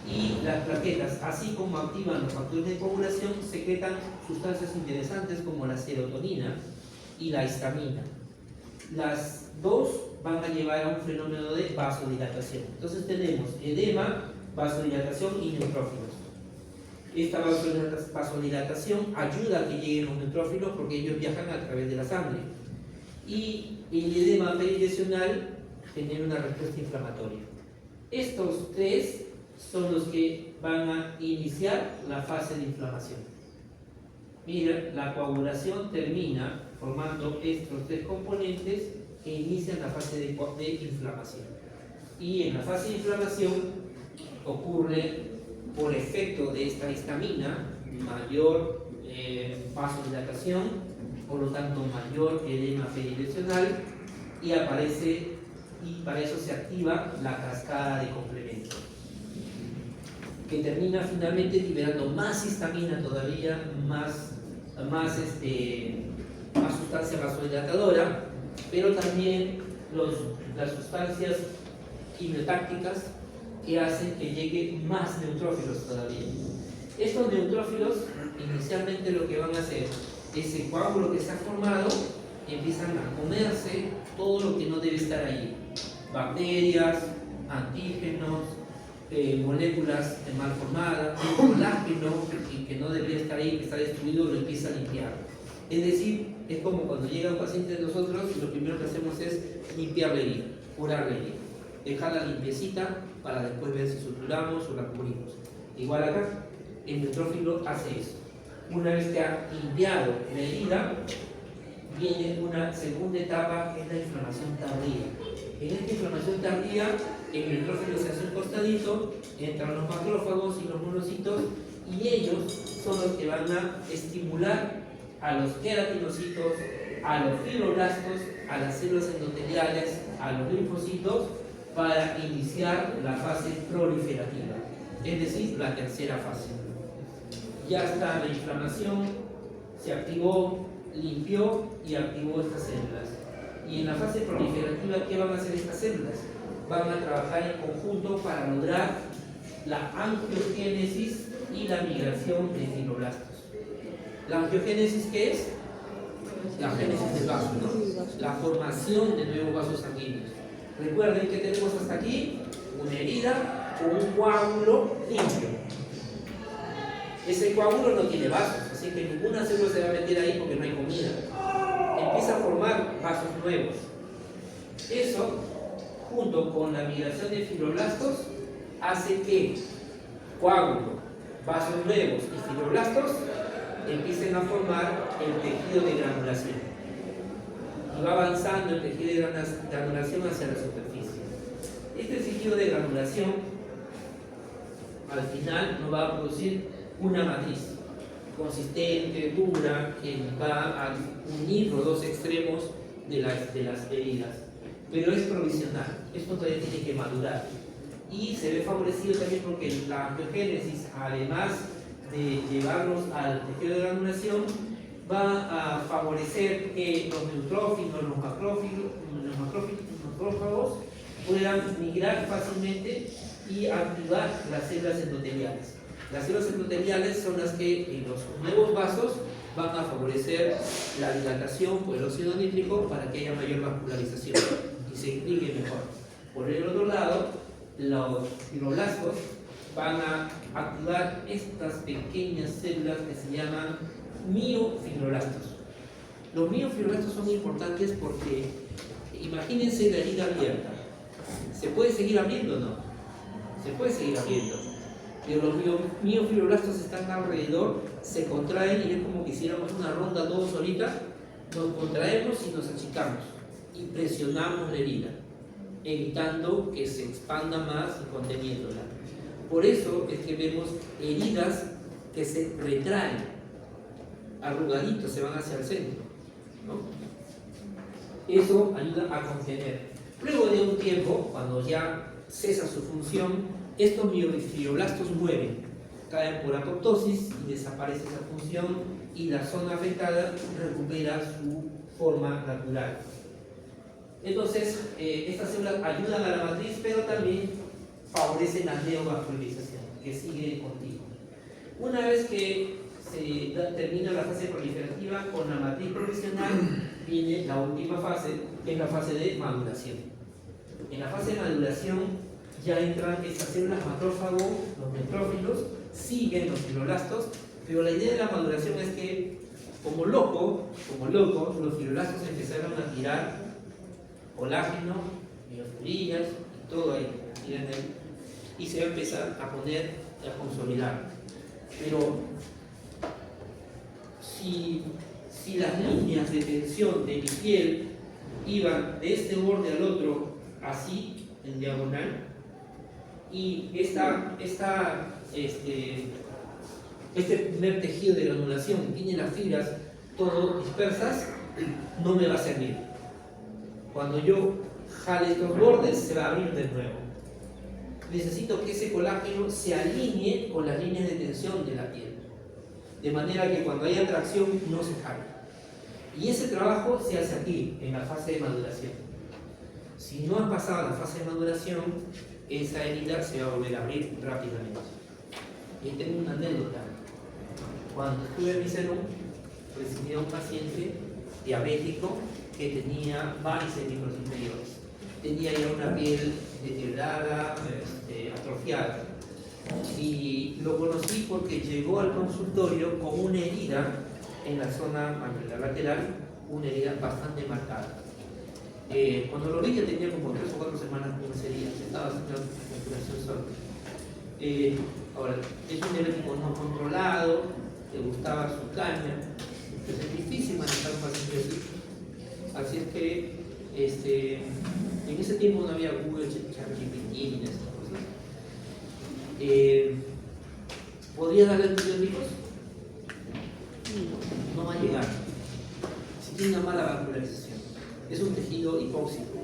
Y las plaquetas, así como activan los factores de coagulación, secretan sustancias interesantes como la serotonina y la histamina. Las dos van a llevar a un fenómeno de vasodilatación. Entonces tenemos edema, vasodilatación y neutrófilos. Esta vasodilatación ayuda a que lleguen los neutrófilos porque ellos viajan a través de la sangre. Y el edema perilesional genera una respuesta inflamatoria. Estos tres son los que van a iniciar la fase de inflamación. Mira, la coagulación termina formando estos tres componentes que inician la fase de inflamación. Y en la fase de inflamación ocurre, por efecto de esta histamina, mayor vasodilatación, por lo tanto mayor edema perilesional, y para eso se activa la cascada de complemento, que termina finalmente liberando más histamina todavía, más sustancia vasodilatadora, pero también las sustancias quimiotácticas que hacen que lleguen más neutrófilos todavía. Estos neutrófilos inicialmente lo que van a hacer, ese coágulo que se ha formado, empiezan a comerse todo lo que no debe estar allí: bacterias, antígenos, moléculas mal formadas, un colágeno que no debería estar ahí, que está destruido, lo empieza a limpiar. Es decir, es como cuando llega un paciente de nosotros y lo primero que hacemos es limpiar la herida, curar la herida, dejarla limpiecita para después ver si suturamos o la cubrimos. Igual acá, el neutrófilo hace eso. Una vez que ha limpiado la herida, viene una segunda etapa, que es la inflamación tardía. En esta inflamación tardía, el neutrófilo se hace un costadito, entran los macrófagos y los monocitos, y ellos son los que van a estimular a los queratinocitos, a los fibroblastos, a las células endoteliales, a los linfocitos, para iniciar la fase proliferativa, es decir, la tercera fase. Ya está la inflamación, se activó, limpió y activó estas células. Y en la fase proliferativa, ¿qué van a hacer estas células? Van a trabajar en conjunto para lograr la angiogénesis y la migración de fibroblastos. ¿La angiogénesis qué es? La génesis del vaso, ¿no? La formación de nuevos vasos sanguíneos. Recuerden que tenemos hasta aquí una herida con un coágulo limpio. Ese coágulo no tiene vasos, así que ninguna célula se va a meter ahí porque no hay comida. Empieza a formar vasos nuevos. Eso, junto con la migración de fibroblastos, hace que coágulo, vasos nuevos y fibroblastos empiecen a formar el tejido de granulación. Y va avanzando el tejido de granulación hacia la superficie. Este tejido de granulación, al final, nos va a producir una matriz consistente, dura, que va a unir los dos extremos de las heridas. Pero es provisional, esto todavía tiene que madurar. Y se ve favorecido también porque la angiogénesis, además de llevarnos al tejido de granulación, va a favorecer que los neutrófilos, los macrófagos puedan migrar fácilmente y activar las células endoteliales. Las células endoteliales son las que en los nuevos vasos van a favorecer la dilatación por el óxido nítrico para que haya mayor vascularización y se irrigue mejor. Por el otro lado, los fibroblastos van a activar estas pequeñas células que se llaman miofibroblastos. Los miofibroblastos son importantes porque imagínense la herida abierta. ¿Se puede seguir abriendo o no? Se puede seguir abriendo. Pero los miofibroblastos están alrededor, se contraen y es como que hiciéramos una ronda todos ahorita. Nos contraemos y nos achicamos y presionamos la herida, evitando que se expanda más y conteniéndola. Por eso es que vemos heridas que se retraen, arrugaditos, se van hacia el centro, ¿no? Eso ayuda a contener. Luego de un tiempo, cuando ya cesa su función, estos miofibroblastos mueren, caen por apoptosis y desaparece esa función y la zona afectada recupera su forma natural. Entonces, estas células ayudan a la matriz, pero también favorecen la neovascularización, que sigue contigo. Una vez que se termina la fase proliferativa con la matriz provisional, viene la última fase, que es la fase de maduración. En la fase de maduración ya entran estas células macrófagos, los neutrófilos, siguen los fibroblastos, pero la idea de la maduración es que, como locos, los fibroblastos empezaron a tirar colágeno, miofibrinas y todo ahí, y se va a empezar a poner, a consolidar. Pero si las líneas de tensión de mi piel iban de este borde al otro, así, en diagonal, y este primer tejido de granulación tiene las fibras todo dispersas, no me va a servir. Cuando yo jale estos bordes, se va a abrir de nuevo. Necesito que ese colágeno se alinee con las líneas de tensión de la piel, de manera que cuando haya tracción no se jale. Y ese trabajo se hace aquí, en la fase de maduración. Si no has pasado la fase de maduración, esa herida se va a volver a abrir rápidamente. Y tengo una anécdota. Cuando estuve en mi salón, recibí a un paciente diabético que tenía varices miembros inferiores. Tenía ya una piel deteriorada, atrofiada. Y lo conocí porque llegó al consultorio con una herida en la zona maxilar lateral, una herida bastante marcada. Cuando lo vi ya tenía como 3 o 4 semanas con esa herida, estaba haciendo una curación solo. Ahora, es un diabético no controlado, le gustaba su caña, entonces es difícil manejar un paciente así. Así es que en ese tiempo no había Google, ChatGPT ni esas cosas. ¿Podría darle antibióticos? No hay a llegar. Si tiene una mala vascularización, es un tejido hipóxico,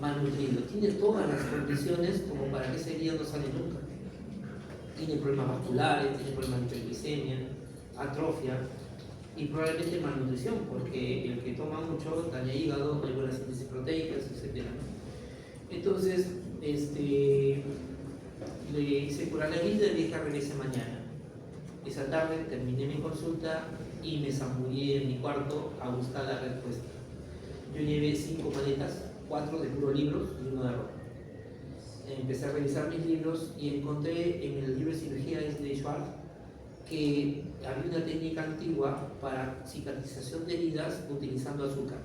malnutrido, tiene todas las condiciones como para que esa herida no sale nunca. Tiene problemas vasculares, tiene problemas de hiperglicemia, atrofia y probablemente malnutrición, porque el que toma mucho daña hígado, no hay buenas síntesis proteicas, etc. Entonces, le hice curar la herida y le dije regrese mañana. Esa tarde terminé mi consulta y me zambullí en mi cuarto a buscar la respuesta. Yo llevé 5 maletas, 4 de puros libros y 1 de ropa. Empecé a revisar mis libros y encontré en el libro de cirugía de Schwartz que había una técnica antigua para cicatrización de heridas utilizando azúcar.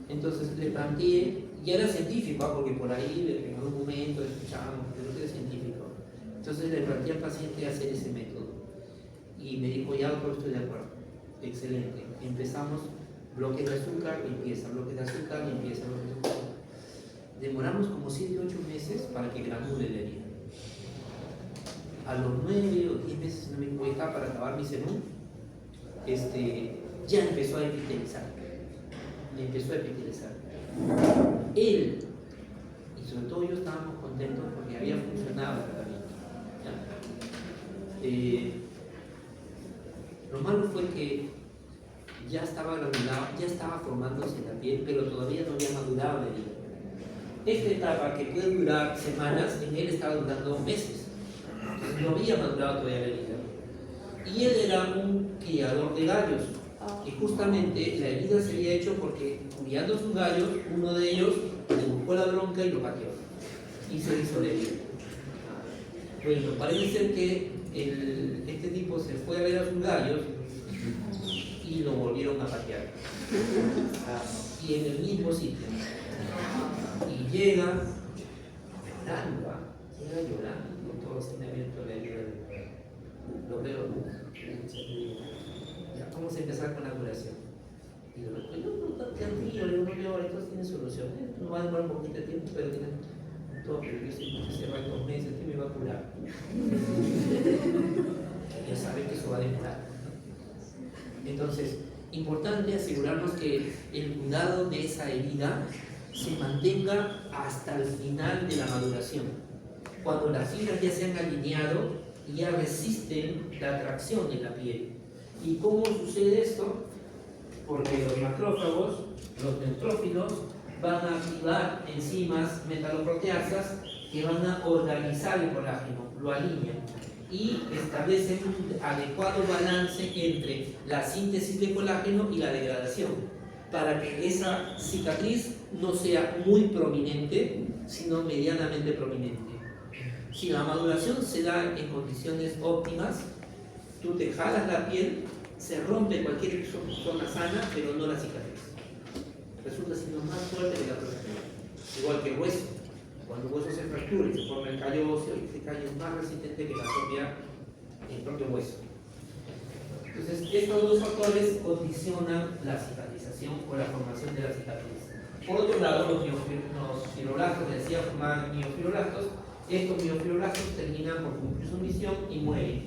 Entonces le planteé, ya era científico, porque por ahí en algún momento escuchábamos, pero era científico. Entonces le planteé al paciente hacer ese método y me dijo, ya doctor, estoy de acuerdo, excelente. Empezamos, bloque de azúcar, limpieza, bloque de azúcar, limpieza, bloque de azúcar. Demoramos como 7 o 8 meses para que granule la herida. A los 9 o 10 meses, no me equivoco, para acabar mi sermón, ya empezó a epitelizar. Empezó a epitelizar. Él, y sobre todo yo, estábamos contentos porque había funcionado el tratamiento. Lo malo fue que ya estaba granulado, ya estaba formándose la piel, pero todavía no había madurado la herida. Esta etapa, que puede durar semanas, en él estaba durando meses. Entonces no había madurado todavía la herida. Y él era un criador de gallos. Y justamente la herida se había hecho porque, criando sus gallos, uno de ellos le buscó la bronca y lo pateó. Y se hizo la herida. Bueno, parece ser que este tipo se fue a ver a sus gallos y lo volvieron a patear. Y en el mismo sitio. Y llega llorando, llega llorando con todo ese evento de la herida. Lo veo. Ya, vamos a empezar con la curación. Y yo no, tranquilo, no veo, esto tiene solución. No va a demorar un poquito de tiempo, pero tiene todo, pero yo siempre que se va en 2 meses, que me va a curar. Ya saben que eso va a demorar. Entonces, importante asegurarnos que el cuidado de esa herida se mantenga hasta el final de la maduración. Cuando las fibras ya se han alineado y ya resisten la atracción de la piel. ¿Y cómo sucede esto? Porque los macrófagos, los neutrófilos, van a activar enzimas metaloproteasas que van a organizar el colágeno, lo alinean y establecen un adecuado balance entre la síntesis de colágeno y la degradación, para que esa cicatriz no sea muy prominente, sino medianamente prominente. Si la maduración se da en condiciones óptimas, tú te jalas la piel, se rompe cualquier zona sana, pero no la cicatriz. Resulta siendo más fuerte que la fractura. Igual que el hueso. Cuando el hueso se fractura y se forma el callo óseo, ese callo es más resistente que el propio hueso. Entonces, estos dos factores condicionan la cicatrización o la formación de la cicatriz. Por otro lado, los fibroblastos, decía, forman miofibroblastos. Estos miofibroblastos terminan por cumplir su misión y mueren.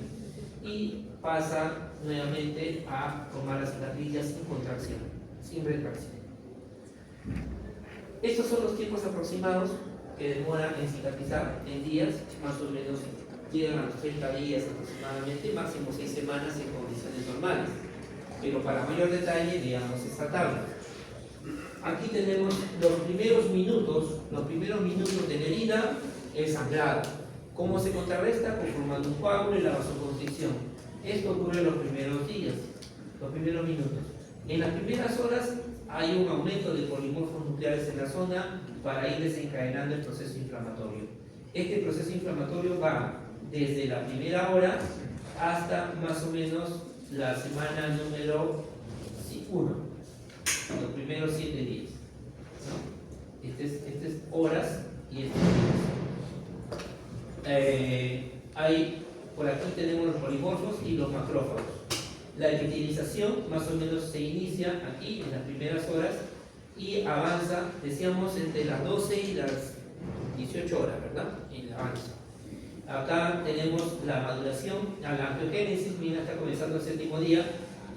Y pasa nuevamente a formar la cicatriz ya sin contracción, sin retracción. Estos son los tiempos aproximados que demoran en cicatrizar en días, más o menos llegan a los 30 días aproximadamente, máximo 6 semanas en condiciones normales. Pero para mayor detalle, veamos esta tabla. Aquí tenemos los primeros minutos de la herida, el sangrado. ¿Cómo se contrarresta? Conformando un coágulo y la vasoconstricción. Esto ocurre en los primeros días, los primeros minutos. En las primeras horas hay un aumento de polimorfos nucleares en la zona para ir desencadenando el proceso inflamatorio. Este proceso inflamatorio va desde la primera hora hasta más o menos la semana número 1, los primeros 7 días. ¿No? Este es horas y este es días. Por aquí tenemos los polimorfos y los macrófagos. La epitelización más o menos se inicia aquí en las primeras horas y avanza, decíamos, entre las 12 y las 18 horas, ¿verdad? En el avance. Acá tenemos la maduración, la angiogénesis, mira, está comenzando el 7º día,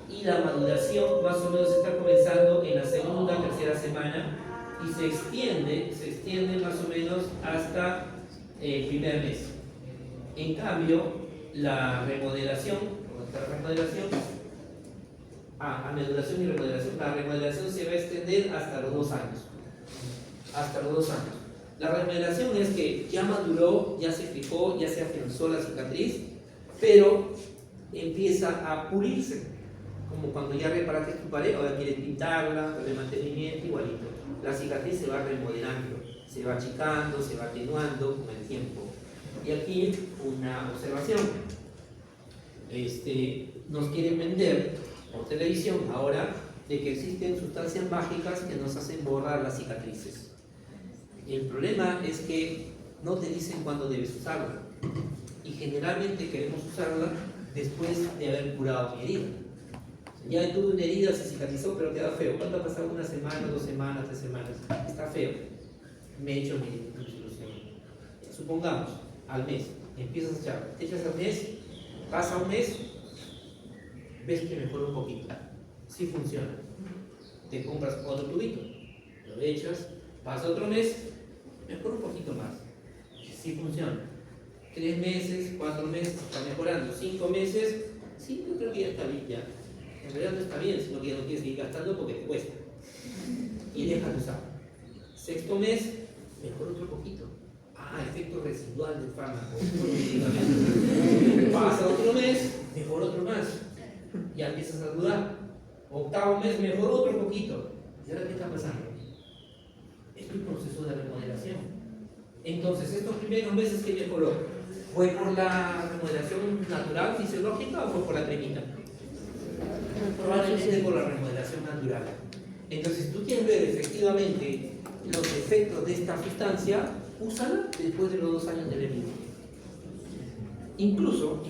y la maduración más o menos está comenzando en la segunda, tercera semana y se extiende más o menos hasta el primer mes. En cambio, la remodelación, maduración y remodelación, la remodelación se va a extender hasta los 2 años. Hasta los 2 años. La remodelación es que ya maduró, ya se fijó, ya se afianzó la cicatriz, pero empieza a pulirse, como cuando ya reparaste tu pared, ahora quieres pintarla, de mantenimiento, igualito. La cicatriz se va remodelando, se va achicando, se va atenuando con el tiempo. Y aquí una observación. Nos quieren vender por televisión ahora de que existen sustancias mágicas que nos hacen borrar las cicatrices. El problema es que no te dicen cuándo debes usarla. Y generalmente queremos usarla después de haber curado mi herida. Ya tuve una herida, se cicatrizó, pero queda feo. ¿Cuánto ha pasado? 1 semana, 2 semanas, 3 semanas. Está feo. Me he hecho mi solución. Supongamos, al mes, empiezas a echar. Te echas al mes, pasa un mes, ves que mejora un poquito. Sí funciona. Te compras otro tubito, lo echas, pasa otro mes, mejora un poquito más. Sí funciona. 3 meses, 4 meses, está mejorando. 5 meses, sí, yo creo que ya está bien ya. En realidad no está bien, sino que ya no quieres seguir gastando porque te cuesta. Y dejas de usar. 6.º mes, mejora otro poquito. Efecto residual del fármaco. Pasa otro mes, mejora otro más. Ya empiezas a dudar. 8.º mes, mejora otro poquito. ¿Y ahora qué está pasando? Es un proceso de remodelación. Entonces, estos primeros meses que mejoró, ¿fue por la remodelación natural, fisiológica o fue por la cremita? Probablemente por la remodelación natural. Entonces, si tú quieres ver efectivamente los efectos de esta sustancia, úsala después de los 2 años de herida. Incluso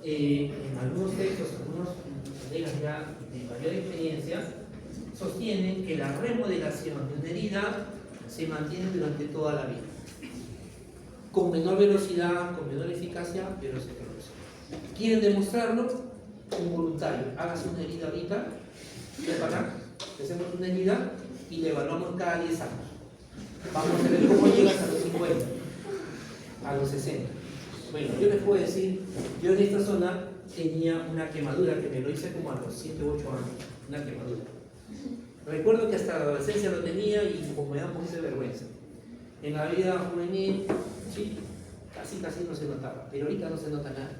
en algunos textos, algunos colegas ya de mayor experiencia sostienen que la remodelación de una herida se mantiene durante toda la vida. Con menor velocidad, con menor eficacia, pero se produce. ¿Quieren demostrarlo? Un voluntario. Hágase una herida ahorita, hacemos una herida y le evaluamos cada 10 años. Vamos a ver cómo llegas a los 50, a los 60. Bueno, yo les puedo decir, yo en esta zona tenía una quemadura que me lo hice como a los 7 u 8 años, una quemadura. Recuerdo que hasta la adolescencia lo tenía y como me da un poquito de vergüenza. En la vida juvenil, sí, casi no se notaba, pero ahorita no se nota nada.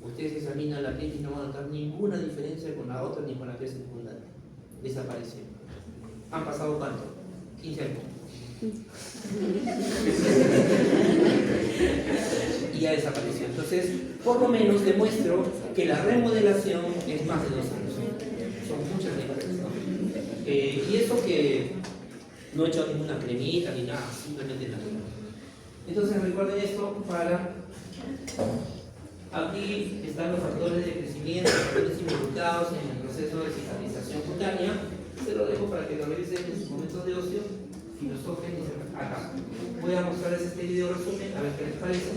Ustedes examinan la piel y no van a notar ninguna diferencia con la otra ni con la piel secundaria. Desapareció. ¿Han pasado cuánto? 15 años. Y ya desapareció. Entonces, por lo menos demuestro que la remodelación es más de 2 años. Son muchas décadas, ¿no? Y eso que no he hecho ninguna cremita ni nada, simplemente nada. Entonces recuerden esto para... Aquí están los factores de crecimiento, los factores involucrados en el proceso de cicatrización cutánea. Se lo dejo para que lo revisen en sus momentos de ocio, filosofen y se... Acá. Voy a mostrarles este video resumen, a ver qué les parece.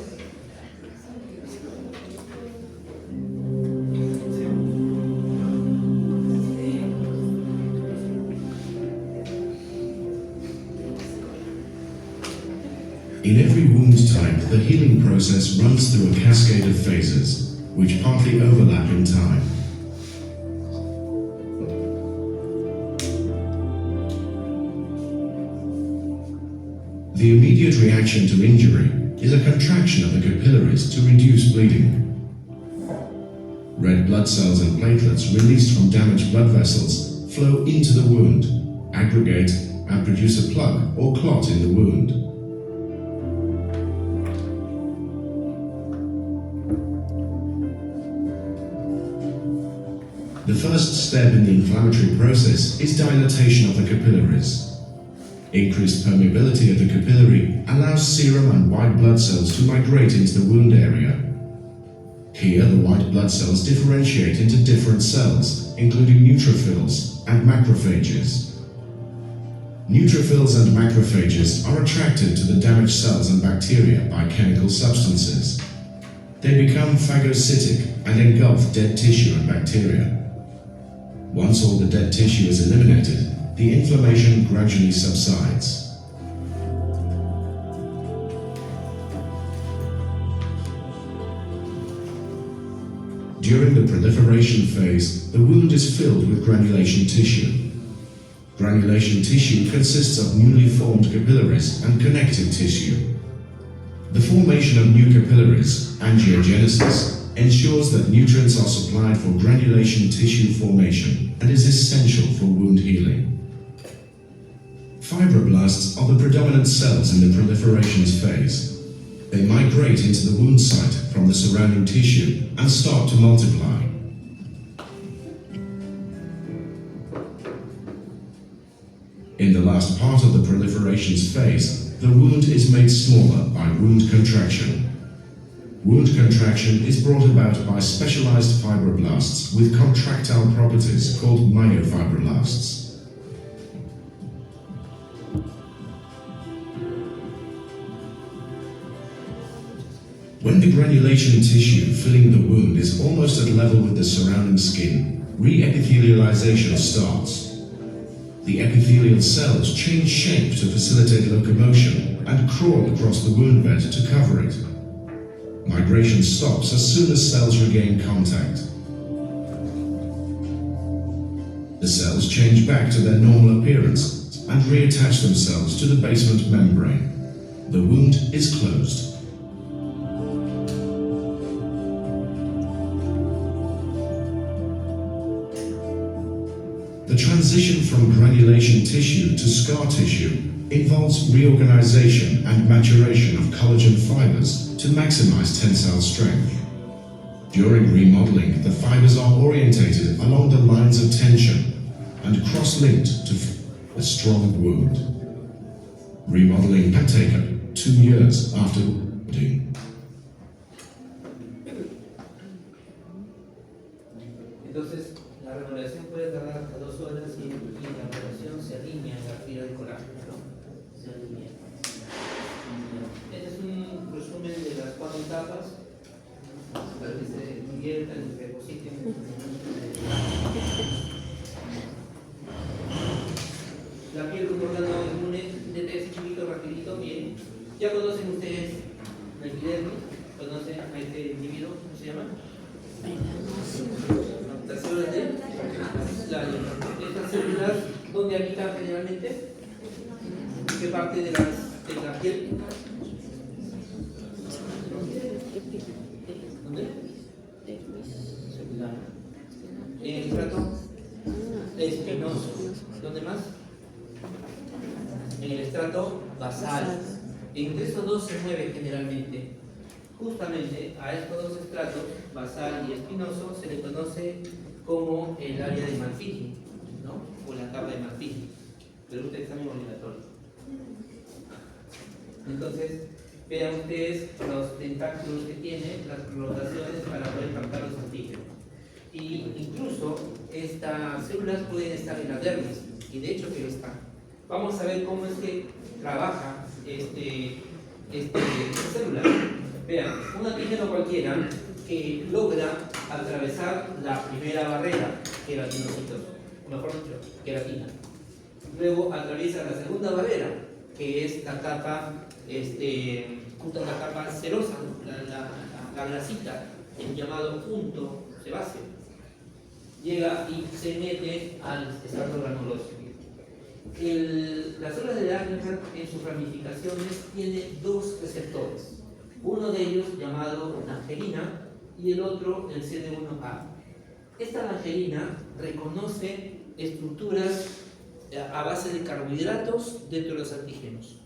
In every wound type, the healing process runs through a cascade of phases, which partly overlap in time. The immediate reaction to injury is a contraction of the capillaries to reduce bleeding. Red blood cells and platelets released from damaged blood vessels flow into the wound, aggregate, and produce a plug or clot in the wound. The first step in the inflammatory process is dilatation of the capillaries. Increased permeability of the capillary allows serum and white blood cells to migrate into the wound area. Here, the white blood cells differentiate into different cells, including neutrophils and macrophages. Neutrophils and macrophages are attracted to the damaged cells and bacteria by chemical substances. They become phagocytic and engulf dead tissue and bacteria. Once all the dead tissue is eliminated, the inflammation gradually subsides. During the proliferation phase, the wound is filled with granulation tissue. Granulation tissue consists of newly formed capillaries and connective tissue. The formation of new capillaries, angiogenesis, ensures that nutrients are supplied for granulation tissue formation and is essential for wound healing. Fibroblasts are the predominant cells in the proliferation phase. They migrate into the wound site from the surrounding tissue and start to multiply. In the last part of the proliferation phase, the wound is made smaller by wound contraction. Wound contraction is brought about by specialized fibroblasts with contractile properties called myofibroblasts. When the granulation tissue filling the wound is almost at level with the surrounding skin, re-epithelialization starts. The epithelial cells change shape to facilitate locomotion and crawl across the wound bed to cover it. Migration stops as soon as cells regain contact. The cells change back to their normal appearance and reattach themselves to the basement membrane. The wound is closed. The transition from granulation tissue to scar tissue involves reorganization and maturation of collagen fibers to maximize tensile strength. During remodeling, the fibers are orientated along the lines of tension and cross-linked to a strong wound. Remodeling can take up 2 years after wounding. Entonces, la remodelación puede tardar hasta 2 horas y la remodelación se alinea en la fibra del colágeno, ¿no? Se alinea. Este es un resumen de las 4 etapas para que se diviertan y repositen. La piel como órgano inmune, de chiquito, rapidito, bien. Ya conocen ustedes la epidermis, conocen a este individuo, ¿cómo se llama? Las células de estas células, ¿dónde habitan generalmente? ¿En qué parte de la piel? ¿Dónde? En el estrato espinoso. ¿Dónde más? En el estrato basal. Entre esos dos se mueve generalmente. Justamente a estos dos estratos, basal y espinoso, se le conoce como el área de Malpighi, ¿no? O la capa de Malpighi, pero un examen obligatorio. Entonces, vean ustedes los tentáculos que tiene, las prolongaciones para poder captar los antígenos. Y incluso estas células pueden estar en la dermis, y de hecho que lo están. Vamos a ver cómo es que trabaja esta célula. Vean, un antígeno cualquiera que logra atravesar la primera barrera, queratinocitos, o mejor dicho, queratina. Luego atraviesa la segunda barrera, que es la capa, la capa serosa, la grasita, el llamado punto sebáceo. Llega y se mete al estrato granuloso. Las células de Langerhans en sus ramificaciones tiene 2 receptores. Uno de ellos llamado langerina y el otro el CD1A. Esta langerina reconoce estructuras a base de carbohidratos dentro de los antígenos.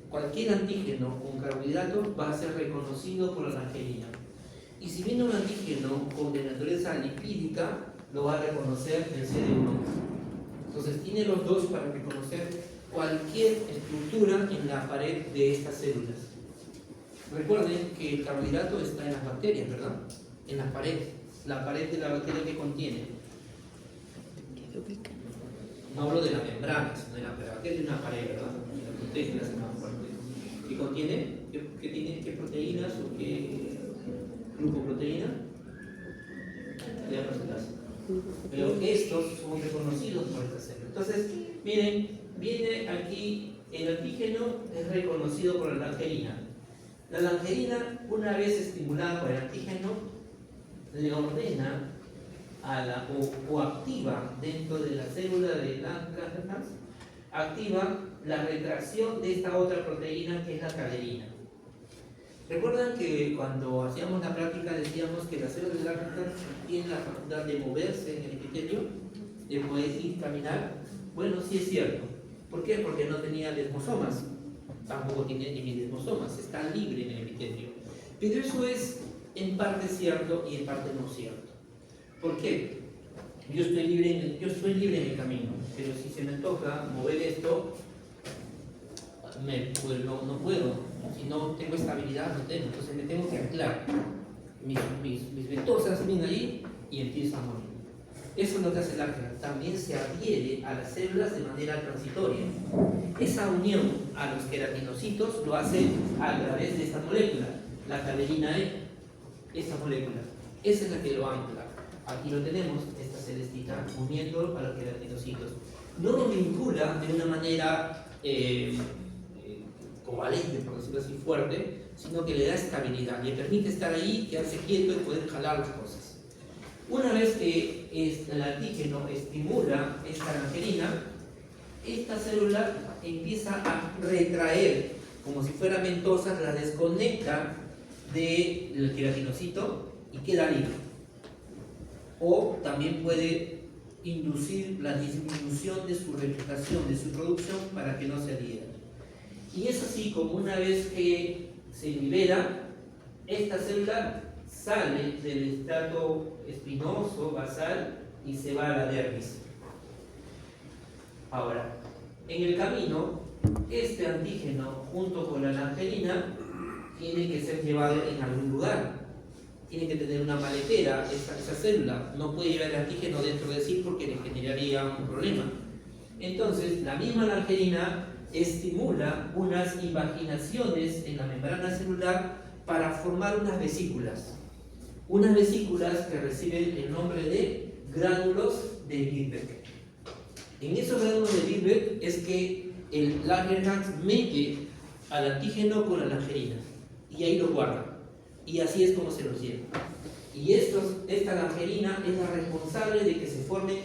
Cualquier antígeno con carbohidratos va a ser reconocido por la langerina. Y si viene un antígeno con de naturaleza lipídica, lo va a reconocer el CD1A. Entonces tiene los dos para reconocer cualquier estructura en la pared de estas células. Recuerden que el carbohidrato está en las bacterias, ¿verdad? En las paredes. La pared de la bacteria que contiene. No hablo de la membrana, sino de la bacteria de una pared, ¿verdad? Que la protege, la hace más fuerte. ¿Qué contiene? ¿Qué proteínas o qué grupo proteína. Veamos el caso. Pero estos son reconocidos por esta célula. Entonces, miren, viene aquí el antígeno es reconocido por la langerina. La langerina, una vez estimulada por el antígeno, le ordena o activa dentro de la célula de Langerhans, activa la retracción de esta otra proteína que es la caderina. ¿Recuerdan que cuando hacíamos la práctica decíamos que las células de Langerhans tienen la facultad de moverse en el epitelio, de poder ir caminar? Bueno, sí es cierto. ¿Por qué? Porque no tenía desmosomas. Tampoco tiene ni desmosomas, está libre en el epitelio. Pero eso es en parte cierto y en parte no cierto. ¿Por qué? Yo estoy libre en el camino, pero si se me toca mover esto, pues no puedo. Si no tengo estabilidad, no tengo. Entonces me tengo que anclar. Mis ventosas vienen ahí y empiezo a morir. Eso es lo que hace el Langerhans. También se adhiere a las células de manera transitoria. Esa unión a los queratinocitos lo hace a través de esta molécula, la caderina E. Esa molécula, esa es la que lo ancla. Aquí lo tenemos, esta celestita, uniendo a los queratinocitos. No lo vincula de una manera covalente, por decirlo así, fuerte, sino que le da estabilidad, le permite estar ahí, quedarse quieto y poder jalar las cosas. Una vez que el antígeno estimula esta langerina, esta célula empieza a retraer, como si fuera ventosa, la desconecta del queratinocito y queda libre. O también puede inducir la disminución de su replicación, de su producción, para que no se adhiera. Y es así como una vez que se libera, esta célula sale del estrato espinoso, basal, y se va a la dermis. Ahora, en el camino, este antígeno junto con la langerina tiene que ser llevado en algún lugar. Tiene que tener una maletera esa célula. No puede llevar el antígeno dentro de sí porque le generaría un problema. Entonces, la misma langerina estimula unas invaginaciones en la membrana celular para formar unas vesículas. Unas vesículas que reciben el nombre de gránulos de Birbeck. En esos gránulos de Birbeck es que el Langerhans mete al antígeno con la langerina y ahí lo guarda. Y así es como se los lleva. Y esta langerina es la responsable de que se formen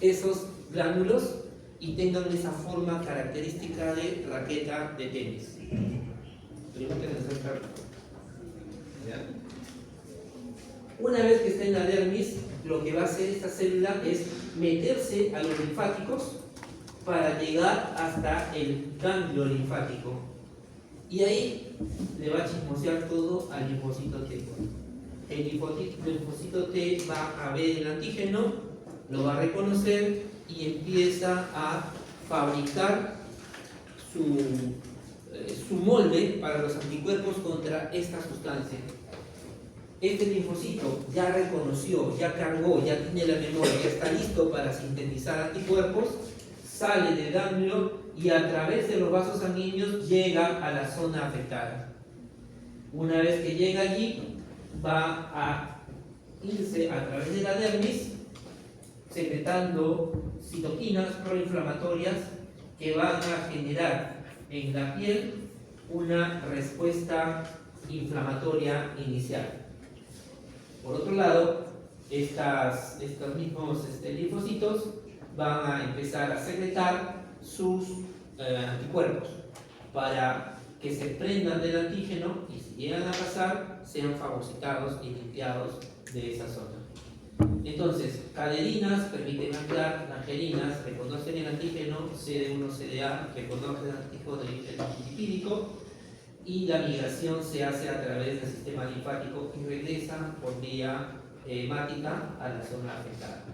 esos gránulos y tengan esa forma característica de raqueta de tenis. Pregúntenle acerca. ¿Ya? Una vez que está en la dermis, lo que va a hacer esta célula es meterse a los linfáticos para llegar hasta el ganglio linfático. Y ahí le va a chismosear todo al linfocito T. El linfocito T va a ver el antígeno, lo va a reconocer y empieza a fabricar su molde para los anticuerpos contra esta sustancia. Este linfocito ya reconoció, ya cargó, ya tiene la memoria, ya está listo para sintetizar anticuerpos, sale del ganglio y a través de los vasos sanguíneos llega a la zona afectada. Una vez que llega allí, va a irse a través de la dermis, secretando citoquinas proinflamatorias que van a generar en la piel una respuesta inflamatoria inicial. Por otro lado, estos mismos linfocitos van a empezar a secretar sus anticuerpos para que se prendan del antígeno y si llegan a pasar, sean fagocitados y limpiados de esa zona. Entonces, caderinas permiten anclar, langerinas reconocen el antígeno, CD1, CDA reconocen el antígeno lipídico y la migración se hace a través del sistema linfático y regresa por vía hemática a la zona afectada.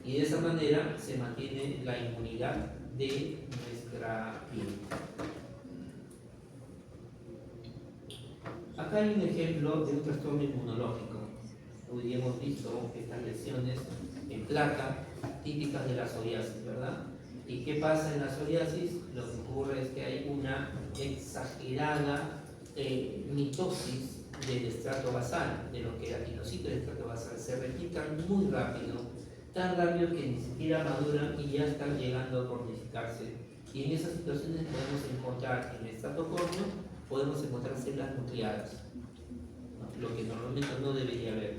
Y de esa manera se mantiene la inmunidad de nuestra piel. Acá hay un ejemplo de un trastorno inmunológico. Hoy hemos visto estas lesiones en placa típicas de la psoriasis, ¿verdad? ¿Y qué pasa en la psoriasis? Lo que ocurre es que hay una exagerada mitosis del estrato basal, de los queratinocitos del estrato basal, se replican muy rápido, tan rápido que ni siquiera maduran y ya están llegando a cornificarse. Y en esas situaciones podemos encontrar en el estrato córneo, podemos encontrar células nucleadas, ¿no? Lo que normalmente no debería haber.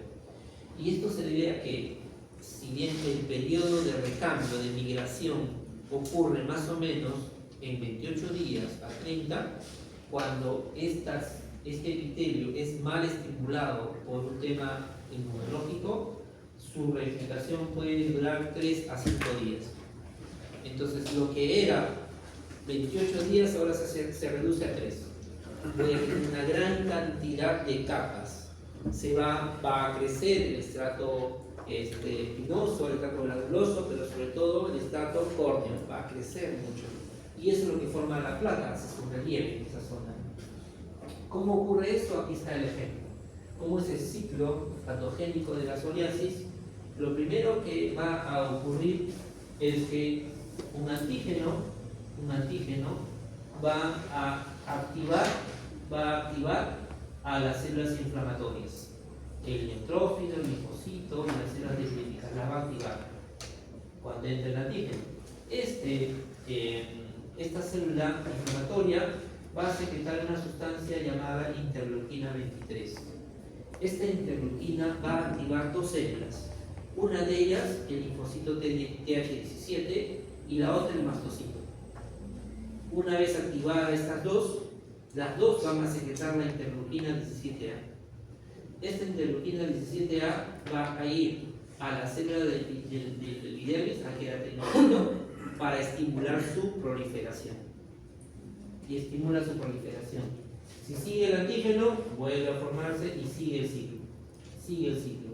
Y esto se debe a que, si bien el periodo de recambio, de migración, ocurre más o menos en 28 días a 30, cuando este epitelio es mal estimulado por un tema inmunológico, su replicación puede durar 3 a 5 días. Entonces, lo que era 28 días ahora se reduce a 3. Puede haber una gran cantidad de capas. Va a crecer el estrato espinoso, el estrato granuloso, pero sobre todo el estrato córneo va a crecer mucho. Y eso es lo que forma la placa, hace su relieve en esa zona. ¿Cómo ocurre eso? Aquí está el ejemplo. ¿Cómo es el ciclo patogénico de la psoriasis? Lo primero que va a ocurrir es que un antígeno va a activar a las células inflamatorias. El neutrófilo, el linfocito y las células dendríticas las va a activar cuando entra el antígeno. Esta célula inflamatoria va a secretar una sustancia llamada interleuquina 23. Esta interleuquina va a activar dos células. Una de ellas, el linfocito TH17, y la otra, el mastocito. Una vez activadas estas dos, las dos van a secretar la interleuquina 17A. Esta interleuquina 17A va a ir a la célula del epidermis, al queratinocito, para estimular su proliferación. Y estimula su proliferación. Si sigue el antígeno, vuelve a formarse y sigue el ciclo. Sigue el ciclo.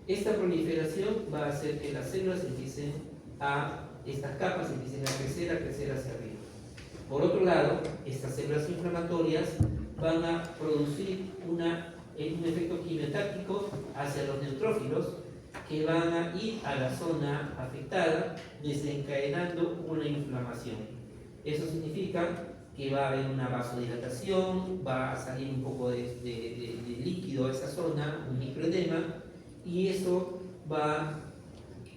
Esta proliferación va a hacer que las células estas capas empiecen a crecer hacia arriba. Por otro lado, estas células inflamatorias van a producir un efecto quimiotáctico hacia los neutrófilos que van a ir a la zona afectada desencadenando una inflamación. Eso significa que va a haber una vasodilatación, va a salir un poco de líquido a esa zona, un microedema, y eso va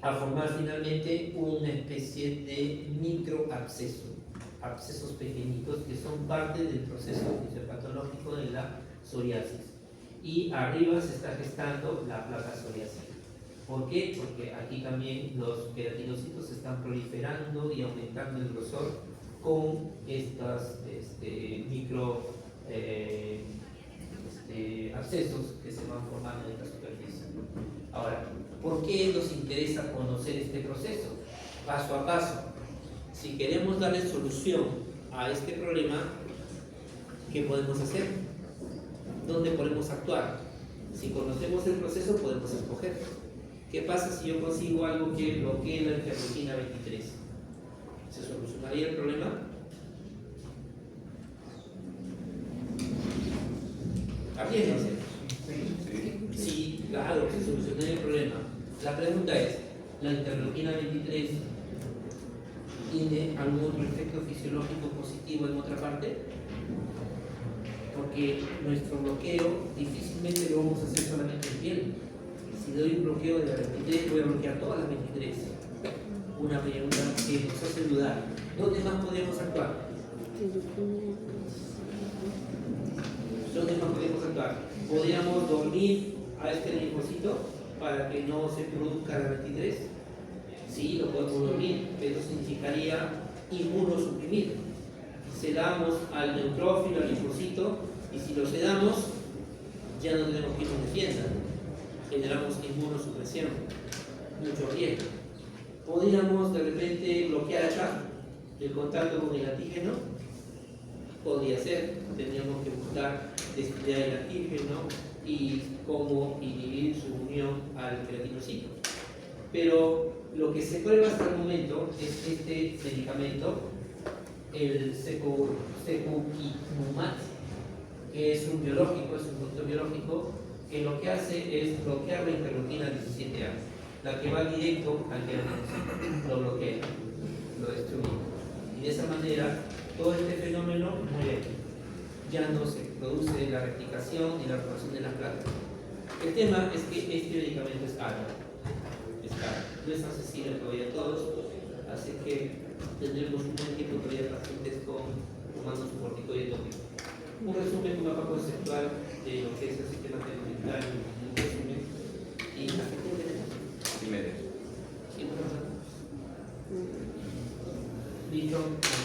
a formar finalmente una especie de microabsceso, abscesos pequeñitos que son parte del proceso fisiopatológico de la psoriasis. Y arriba se está gestando la placa psoriásica. ¿Por qué? Porque aquí también los queratinocitos se están proliferando y aumentando el grosor con estos micro abscesos que se van formando en la superficie. Ahora, ¿por qué nos interesa conocer este proceso? Paso a paso. Si queremos darle solución a este problema, ¿qué podemos hacer? ¿Dónde podemos actuar? Si conocemos el proceso, podemos escoger. ¿Qué pasa si yo consigo algo que bloquee la interleuquina 23? ¿Se solucionaría el problema? Arriesguense. Sí, claro, se solucionaría el problema. La pregunta es, ¿la interleuquina 23 tiene algún otro efecto fisiológico positivo en otra parte? Porque nuestro bloqueo difícilmente lo vamos a hacer solamente en piel. Si doy un bloqueo de la 23, voy a bloquear todas las 23. Una pregunta que nos hace dudar. ¿Dónde más podríamos actuar? ¿Dónde más podríamos actuar? ¿Podríamos dormir a este linfocito para que no se produzca la 23? Sí, lo podemos dormir, pero eso significaría inmunosuprimir. Sedamos al neutrófilo, al linfocito, y si lo sedamos, ya no tenemos que nos defienda. Generamos inmunosupresión, mucho riesgo. ¿Podríamos de repente bloquear acá el contacto con el antígeno? Podría ser, tendríamos que buscar estudiar el antígeno y cómo inhibir su unión al queratinocito. Pero lo que se prueba hasta el momento es este medicamento, el secukinumab, que es un biológico, es un producto biológico que lo que hace es bloquear la interleuquina 17A, la que va directo al queratinocito, lo bloquea, lo destruye. Y de esa manera todo este fenómeno muere. ya no se produce la replicación ni la formación de las placas. El tema es que este medicamento es caro, no es accesible todavía a todos, así que tendremos un buen tiempo todavía pacientes tomando su corticoide tópico. Un resumen, un mapa conceptual de lo que es el sistema terapéutico, un resumen, y la gente tenemos. Y media. Sí, bueno, listo.